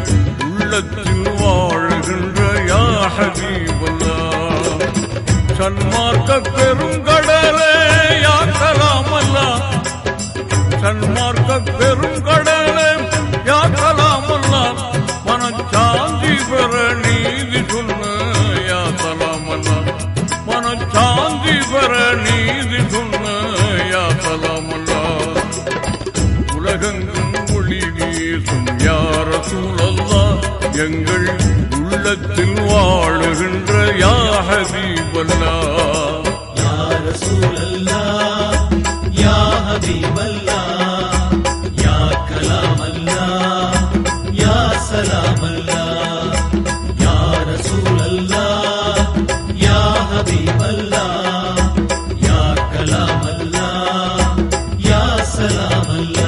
உள்ளத்தில் வாழுகின்ற யா ஹபீபல்லாஹ். சன்மார்க்க பெருங்கடலே யா கலாமல்லாஹ், சன்மார்க்க பெருங்கடலே யா கலாமல்லாஹ். மனச்சாந்தி பெற நீதி சொன்ன யா கலாமல்லாஹ், மனச்சாந்தி பெற நீதி சொன்ன யா கலாமல்லாஹ். உலகெங்கும் ஒளி வீசும் யா ரசூலல்லாஹ், எங்கள் உள்ளத்தில் வாழுகின்ற யா ஹபீபல்லாஹ். யா ரசூலல்லாஹ், யா ஹபீபல்லாஹ், யா கலாமல்லாஹ், யா சலாமல்லாஹ். யா ரசூலல்லாஹ், யா ஹபீபல்லாஹ், யா கலாமல்லாஹ், யா சலாமல்லாஹ்.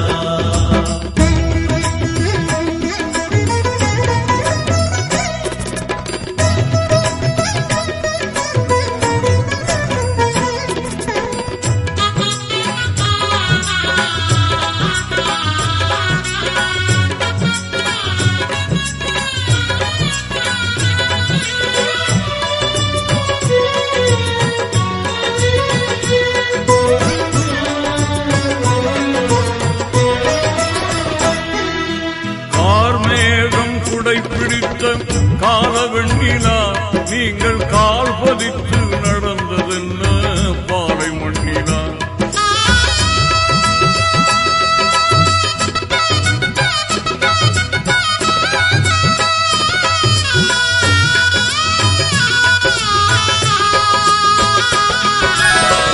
கால் பதித்து நடந்ததென்ன பாலை மண்ணினான்.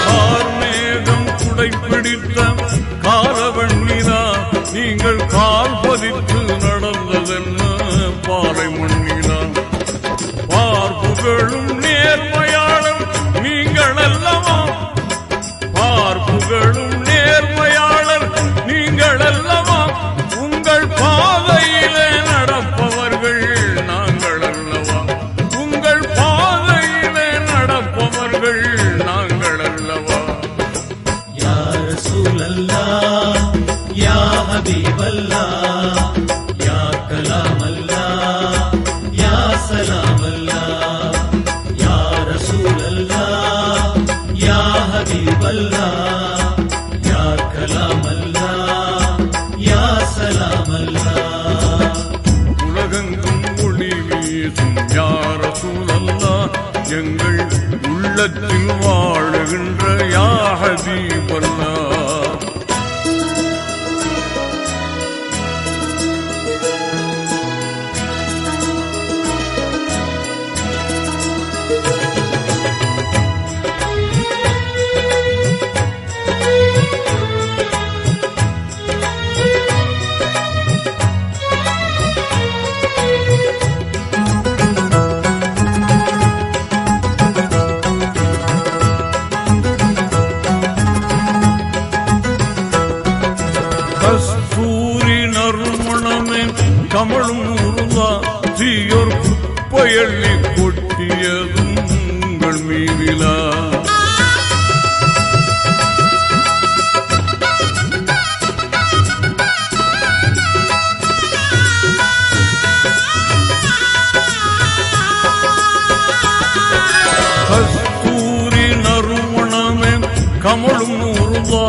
கார்மேகம் குடை பிடித்த காலவண்ணினா நீங்கள் கால் பதித்து நடந்ததென்ன பாலை மண்ணினான். பார்ப்புகளும் நேர்மையாளர் நீங்கள் அல்லவா, பார்ப்புகளும் நேர்மையாளர் நீங்கள் அல்லவா, உங்கள் பாதையிலே நடப்பவர்கள் நாங்கள் அல்லவா, உங்கள் பாதையிலே நடப்பவர்கள் நாங்கள் அல்லவா. யா ரசூலல்லாஹ் யா ஹபீபல்லாஹ் யா கலாமல்லாஹ் யா சலாமல்லாஹ் யா ரசூலல்லாஹ் யா ஹபீபல்லாஹ் யா கலாமல்லாஹ் யா சலாமல்லாஹ். உலகெங்கும் ஒளி வீசும் யா ரசூலல்லாஹ், எங்கள் உள்ளத்தில் வாழுகின்ற யா ஹபீபல்லாஹ். கஸ்தூரி நறுமணமே கமழும் உருவா, தீயோர் குப்பையள்ளி கொட்டியதும் உங்கள் மீதிலா. கஸ்தூரி நறுமணமே கமழும் உருவா,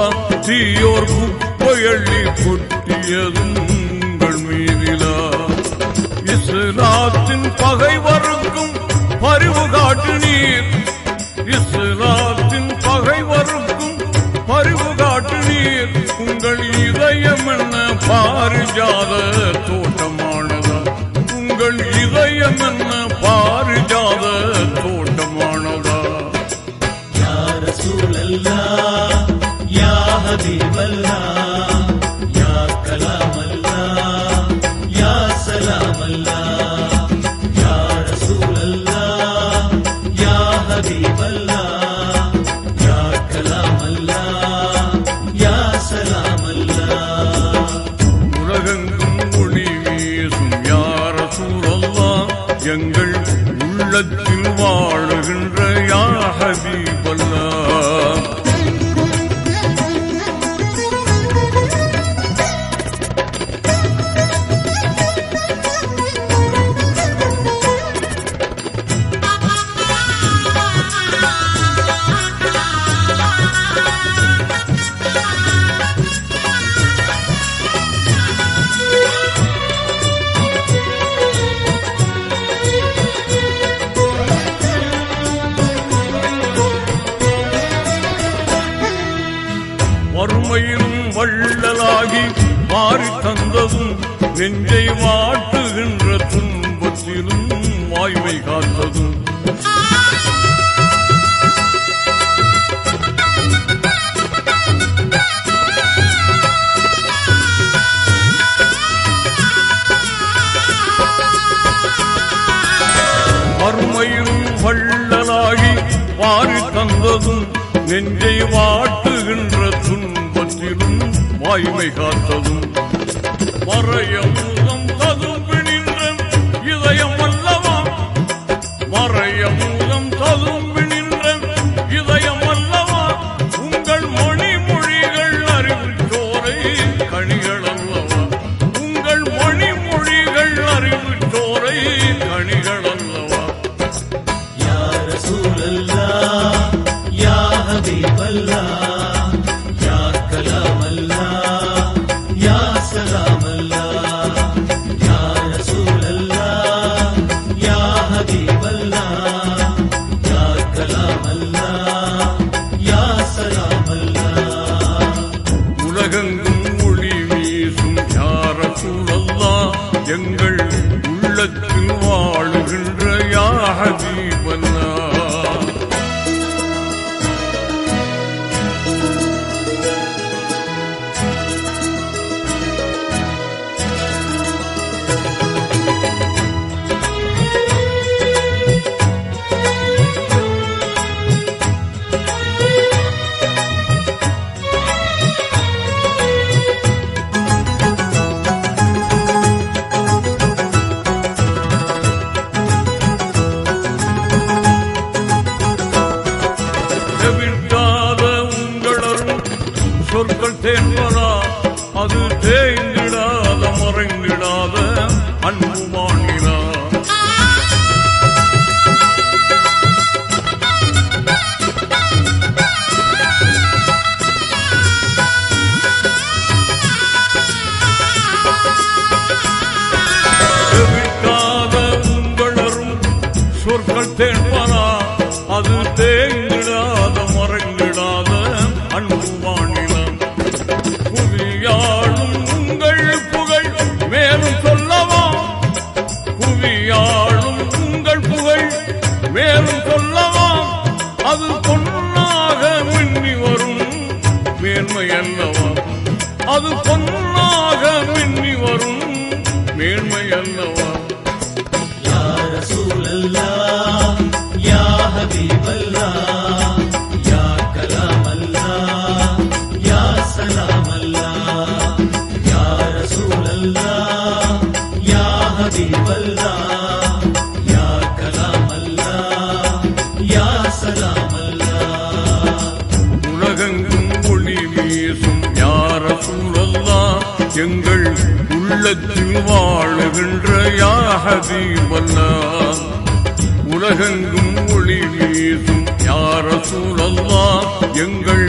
தீயோர் குப்பையள்ளி கொட்டியதும் உங்கள் மீதிலா. இஸ்லாத்தின் பகைவருக்கும் பரிவு காட்டு நீர், இஸ்லாத்தின் பகைவருக்கும் பரிவு காட்டு நீர். உங்கள் இதயம் என்ன பாரிஜாத தோட்டமானதா, உங்கள் இதயம் என்ன பாரிஜாத தோட்டமானதா. யா ரசூலல்லாஹ் யா ஹபீபல்லாஹ் யா கலாமல்லாஹ் யா சலாமல்லாஹ் யா ரசூலல்லாஹ் யா ஹபீபல்லாஹ் யா கலாமல்லாஹ் யா சலாமல்லாஹ். உலகெங்கும் ஒளி வீசும் யா ரசூலல்லாஹ், எங்கள் உள்ளத்தில் வாழுகின்ற யா ஹபீபல்லாஹ். வறுமையிலும் வள்ளலாகி மாறி தந்ததும், நெஞ்சை வாட்டுகின்ற துன்பத்திலும் வாய்மை காத்ததும். வறுமையிலும் வள்ளலாகி மாறி தந்ததும், நெஞ்சை வாட்டுகின்ற துன்பத்திலும் வாய்மை காத்ததும். மறையமுதம் ததும்பி நின்ற இதயம் அல்லவா, மறையமுதம் ததும்பி நின்ற இதயம் அல்லவா, உங்கள் மொழிமொழிகள் அறிவுச்சோரை கனிகள் அல்லவா, உங்கள் மொழிமொழிகள் அறிவுச்சோரை கனிகள் அல்லவா. யா ரசூலல்லாஹ் யா ஹபீபல்லாஹ் யா கலாமல்லாஹ் யா சலாமல்லாஹ் யா ரசூலல்லாஹ் யா ஹபீபல்லாஹ் வல்லா. சொற்கள் தேன்பதா அது தேய்ந்திடாத மறைந்திடாத அன்பு மாநிலா. செவிக்காத உங்களரும் சொற்கள் தேன்பதா அது தேய்ந்திடாத மறைந்திடாத அன்பு மாநிலம். புவியாளும் உங்கள் புகழ் மேலும் சொல்லவா, புவியாளும் உங்கள் புகழ் மேலும் சொல்லவா, அது பொன்னாக மின்னி வரும் மேன்மை அல்லவா, அது பொன்னாக மின்னி வரும் மேன்மை அல்லவா. யா ரசூலல்லாஹ் யா ஹபீபல்லாஹ் யா கலாமல்லாஹ் யா சலாமல்லாஹ். யா ரசூலல்லாஹ் யா ஹபீபல்லாஹ் யா கலாமல்லாஹ் யா சலாமல்லாஹ். உலகெங்கும் ஒளி வீசும் யா ரசூலல்லாஹ் எங்கள் உள்ளத்தில் வாழுகின்ற யா ஹபீபல்லாஹ். உலகெங்கும் ஒளி வீசும் யா ரசூலல்லாஹ் எங்கள்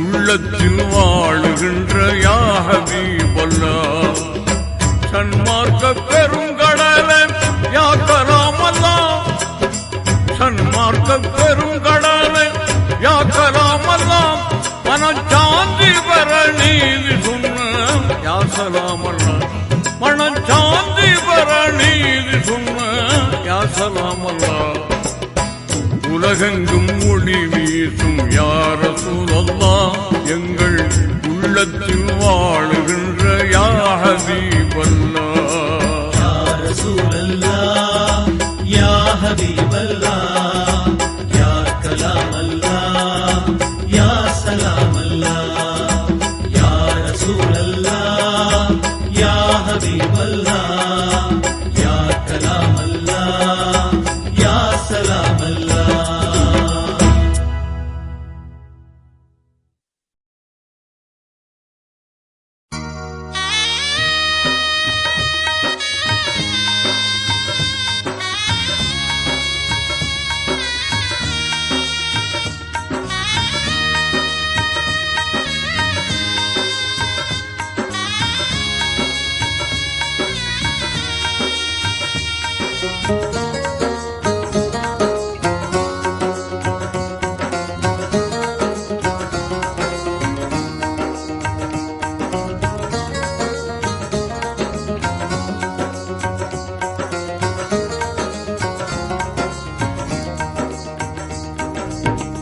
உள்ளத்தில் வாழுகின்ற யா ஹபீபல்லாஹ். சன்மார்க்க பெருங்கடலே யா கலாமல்லாஹ், சன்மார்க்க பெருங்கடலே யா கலாமல்லாஹ், மனச்சாந்தி பெற நீதி சொன்ன யா சலாமல்லாஹ், மனச்சாந்தி பெற நீதி சொன்ன யா சலாமல்லாஹ். உலகெங்கும் ஒளி வீசும் யா ரசூலல்லாஹ் எங்கள் உள்ளத்தில் வாழுகின்ற யா ஹபீபல்லாஹ். யா ரசூலல்லாஹ் யா ஹபீபல்லாஹ் யா கலாமல்லாஹ் யா சலாமல்லாஹ். யா ரசூலல்லாஹ் யா ஹபீபல்லாஹ் யா கலாமல்லாஹ் யா சலாமல்லாஹ்.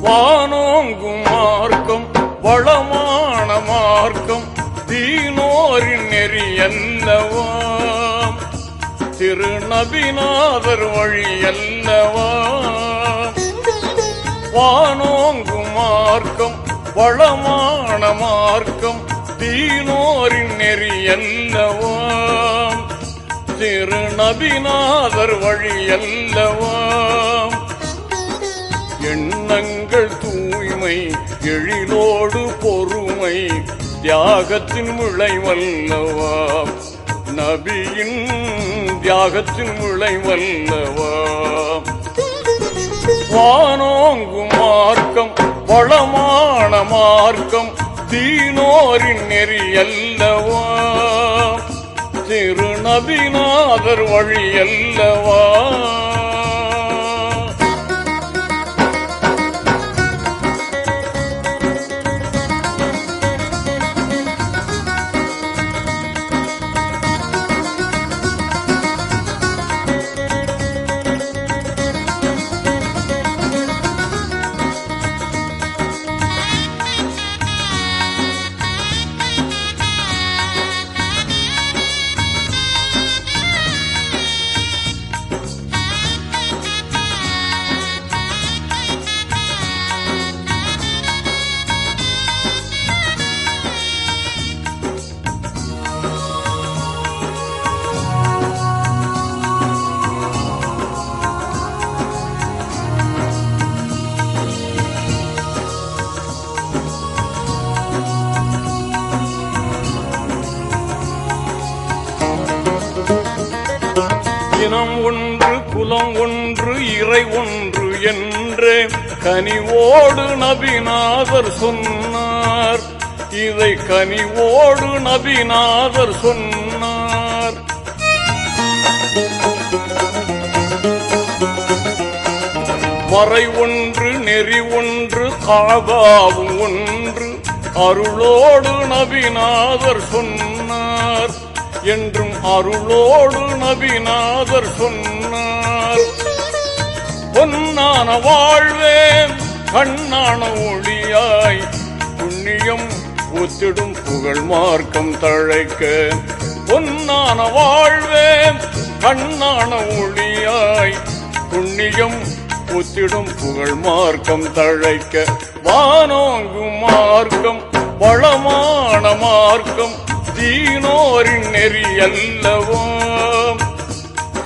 வானோங்கும் மார்க்கம் வளமான மார்க்கம் தீனோரின் நெறி அல்லவா, திருநபிநாதர் வழி அல்லவா. வானோங்கும் மார்க்கம் வளமான மார்க்கம் தீனோரின் நெறி அல்லவா, திருநபிநாதர் வழி அல்லவா. எண்ணங்கள் தூய்மை எழிலோடு பொறுமை தியாகத்தின் விளைவல்லவா, நபியின் தியாகத்தின் விளைவல்லவா. வானோங்கும் மார்க்கம் வளமான மார்க்கம் தீனோரின் நெறி அல்லவா, திருநபிநாதர் வழி அல்லவா. மனம் ஒன்று குலம் ஒன்று இறை ஒன்று என்றே கனிவோடு நபிநாதர் சொன்னார். இதை கனிவோடு நபிநாதர் சொன்னார். மறை ஒன்று நெறி ஒன்று காபாவும் ஒன்று அருளோடு நபிநாதர் சொன்னார். என்றும் அருளோடு நபிநாதர் சொன்னார். பொன்னான வாழ்வே கண்ணான ஒளியாய் புண்ணியம் ஒத்திடும் புகழ் மார்க்கம் தழைக்க. பொன்னான வாழ்வே கண்ணான ஒளியாய் புண்ணியம் ஒத்திடும் புகழ் மார்க்கம் தழைக்க. வானோங்கும் மார்க்கம் வளமான மார்க்கம் தீனோரின் நெறி அல்லவா,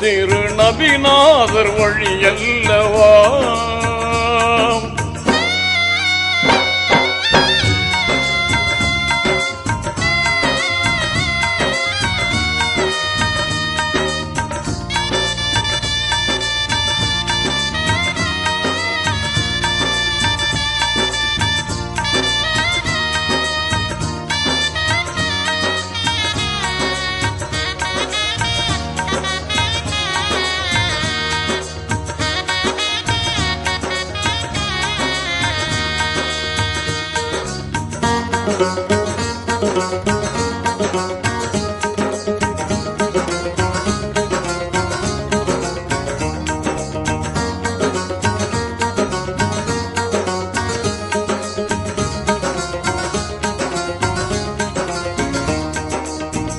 திரு நபிநாதர் வழி அல்லவா.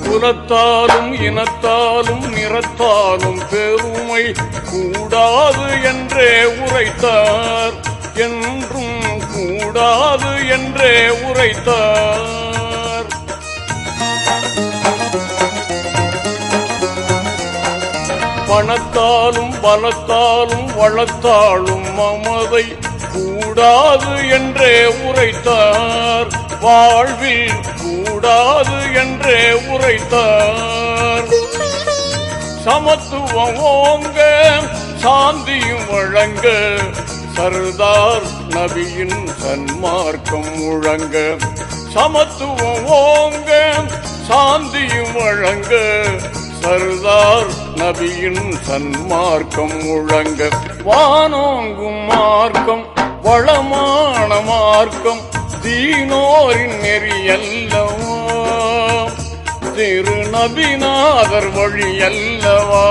குலத்தாலும் இனத்தாலும் நிறத்தாலும் பெருமை கூடாது என்றே உரைத்தார். என்றும் கூடாது என்றே உரைத்தார். பணத்தாலும் பலத்தாலும் வளத்தாலும் மமதை கூடாது என்றே உரைத்தார். வாழ்வில் கூடாது என்றே உரைத்தார். சமத்துவம் ஓங்க சாந்தியும் வழங்க சர்தார் நபியின் சன்மார்க்கம் முழங்க. சமத்துவம் ஓங்க சாந்தியும் வழங்க சர்தார் நபியின் சன்மார்க்கம் முழங்க. வானோங்கும் மார்க்கம் வளமான மார்க்கம் தீனோரின் நெறி அல்லவா, திரு நபிநாதர் வழி அல்லவா.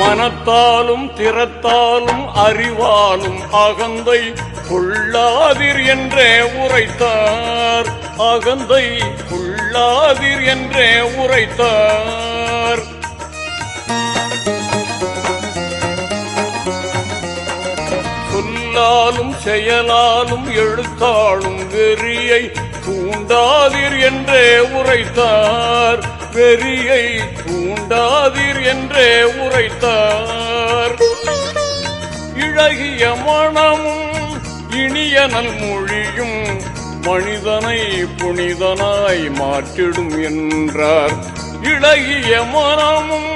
மனத்தாலும் திறத்தாலும் அறிவாலும் அகந்தை கொள்ளாதிர் என்றே உரைத்தார். அகந்தை கொள்ளாதிர் என்றே உரைத்தார். சொல்லாலும் செயலாலும் எழுத்தாலும் வெறியை தூண்டாதிர் என்றே உரைத்தார். வெறியை தூண்டாதிர் என்றே உரைத்தார். இழகிய மனமும் இனிய நல்மொழியும் மனிதனை புனிதனாய் மாற்றிடும் என்றார். இழகிய மனமும்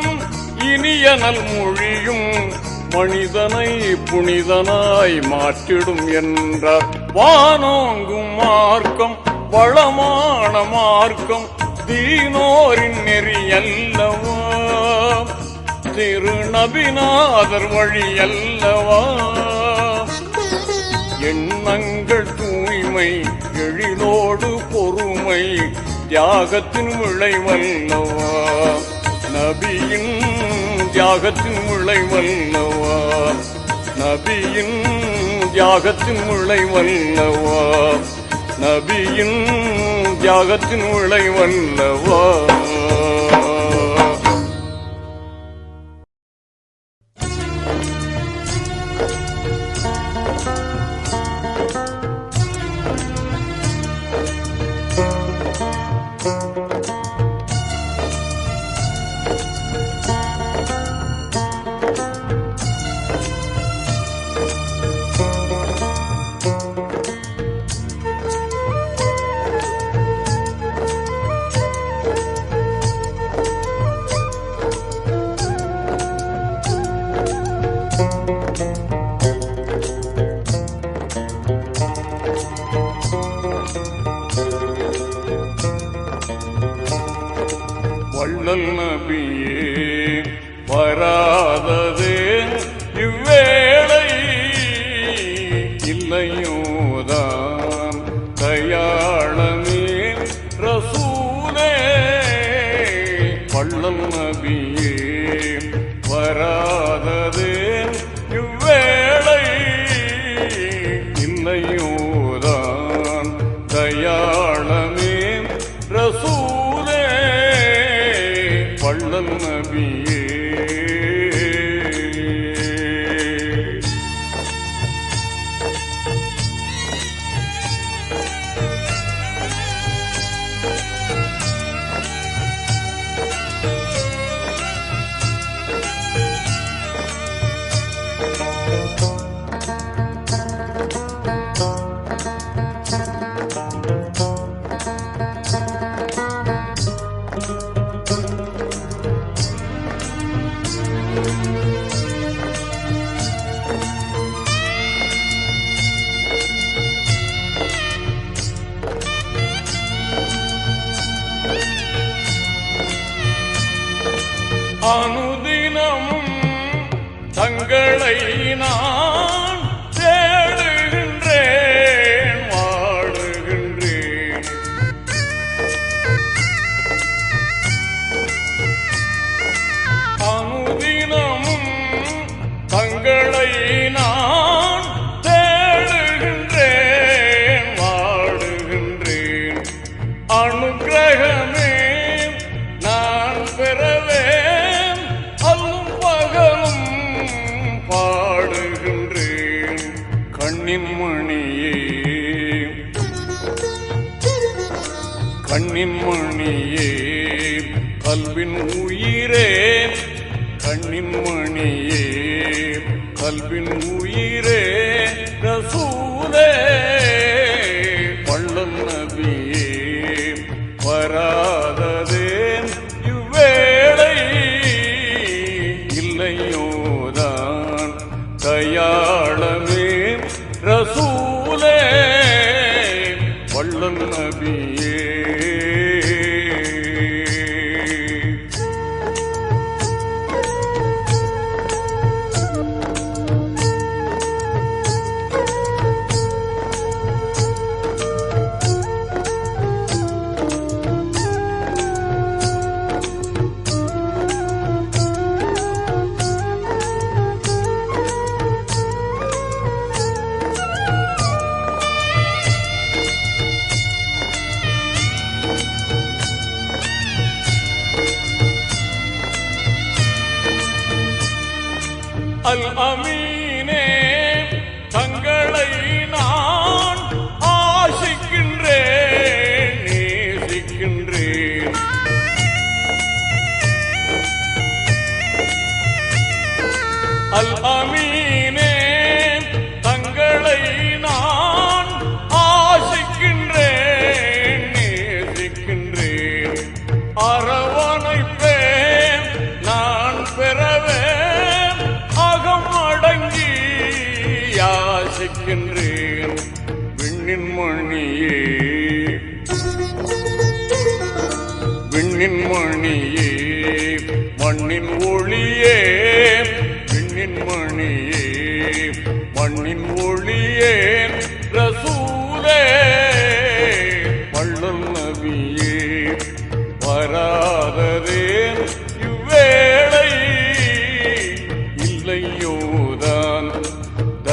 இனிய நல்மொழியும் மனிதனை புனிதனாய் மாற்றிடும் என்றார். வானோங்கும் மார்க்கம் வளமான மார்க்கம் தீனோரின் நெறி அல்லவா, திரு நபிநாதர் வழி அல்லவா. எண்ணங்கள் தூய்மை எழிலோடு பொறுமை தியாகத்தின் விளைவல்லவா, நபியின் தியாகத்தின் விளைவல்லவா, நபியின் தியாகத்தின் விளைவல்லவா, நபியின் தியாகத்தின் விளைவல்லவா. வள்ளல் நபியே வராததே இவ்வேளை, இல்லையோதான் தயாளமே ரசூலே. வள்ளல் நபியே வராததே இவ்வேளை, இல்லையோதான் தயாளமே ரசூலே. வள்ளல் நபியே அனுதினமும் தங்களை நான் தேடுகின்றேன், வாடுகின்றேன். அனுதினமும் தங்களை நான் தேடுகின்றேன், வாடுகின்றேன். அனுக்கிரகமே நான் பெறவே பாடுகின்றேன். கண்ணின் மணியே, கண்ணின் மணியே, கல்வின் உயிரே, கண்ணின் மணியே, கல்வின் உயிரே ரசூலே. வள்ளல் நபியே வராததே இவ்வேளை, இல்லையோதான் தயாளமே ரசூலே. வள்ளல் நபியே அல் அமீனே தங்களை நான் ஆசிக்கின்றேன், நேசிக்கின்றேன். அல் அமீனே தங்களை நான் ஆசிக்கின்றேன், நேசிக்கின்றேன். அரவணைப்பேன் நான் பெறவே அடங்கி யாசிக்கின்றேன். விண்ணின் மணியே, விண்ணின் மணியே, மண்ணின் ஒளியே, விண்ணின் மணியே, மண்ணின் ஒளியே ரசூலே. வள்ளல் நபியே வராததே இவ்வேளை,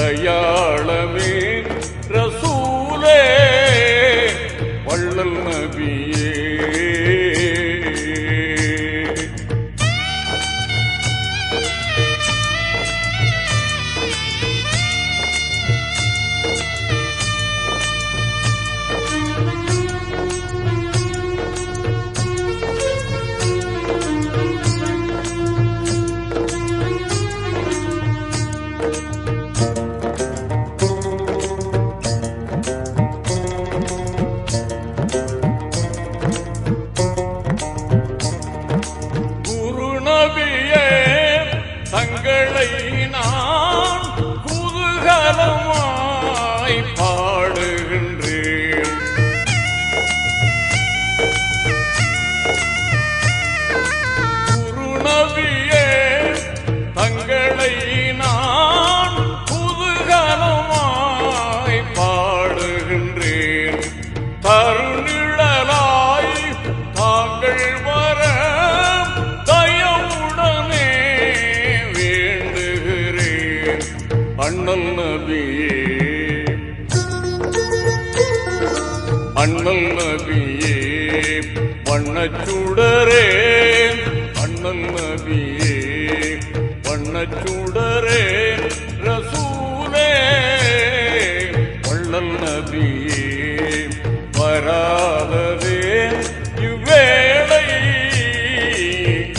தயாளமே ரசூலே வள்ளல் நபியே. தங்களை நான் குதூகலமாய் பாடுகின்றேன். குருநபியே தங்களை நான் குதூகலமாய் பாடுகின்றேன். தருநிழலாய் தாங்கள் வர அண்ணல் நபியே, அண்ணல் நபியே வண்ணச்சுடரே, அண்ணல் நபியே வண்ணச்சுடரே ரசூலே வள்ளல் நபியே. வராததே இவ்வேளை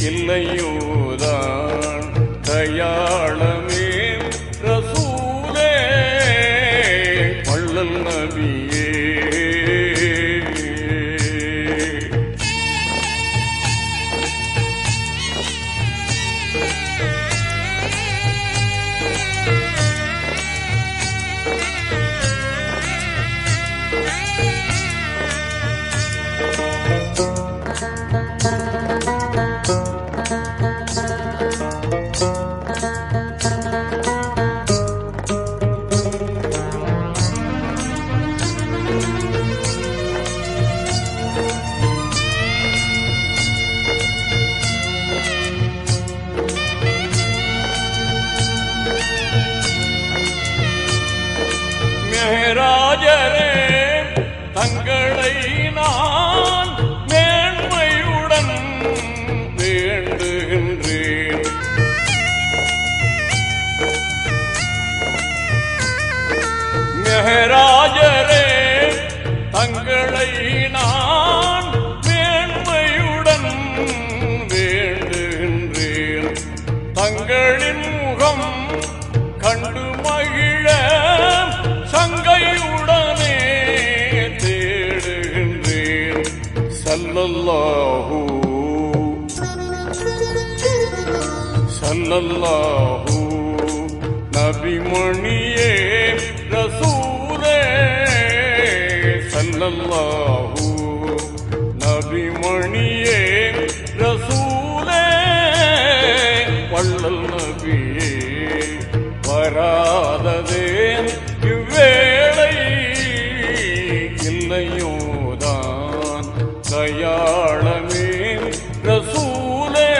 இல்லையோதான் தயாளமே ரசூலே வள்ளல் நபியே. மேராஜரே தங்களை நான் மேன்மையுடன் வேண்டுகின்றேன். மேராஜரே தங்களை நான் மேன்மையுடன் வேண்டுகின்றேன். தங்களின் முகம் கண்டு மகிழ சங்கையுடனே தேடுகின்றேன். ஸல்லல்லாஹு ஸல்லல்லாஹு நபிமணியே ரசூலே ஸல்லல்லாஹு நபிமணியே ரசூலே வள்ளல் நபியே. வராததேன் இவ்வேளை இல்லையோதான் தயாளமே ரசூலே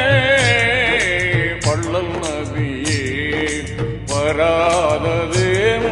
வள்ளல் நபியே. வராததேன்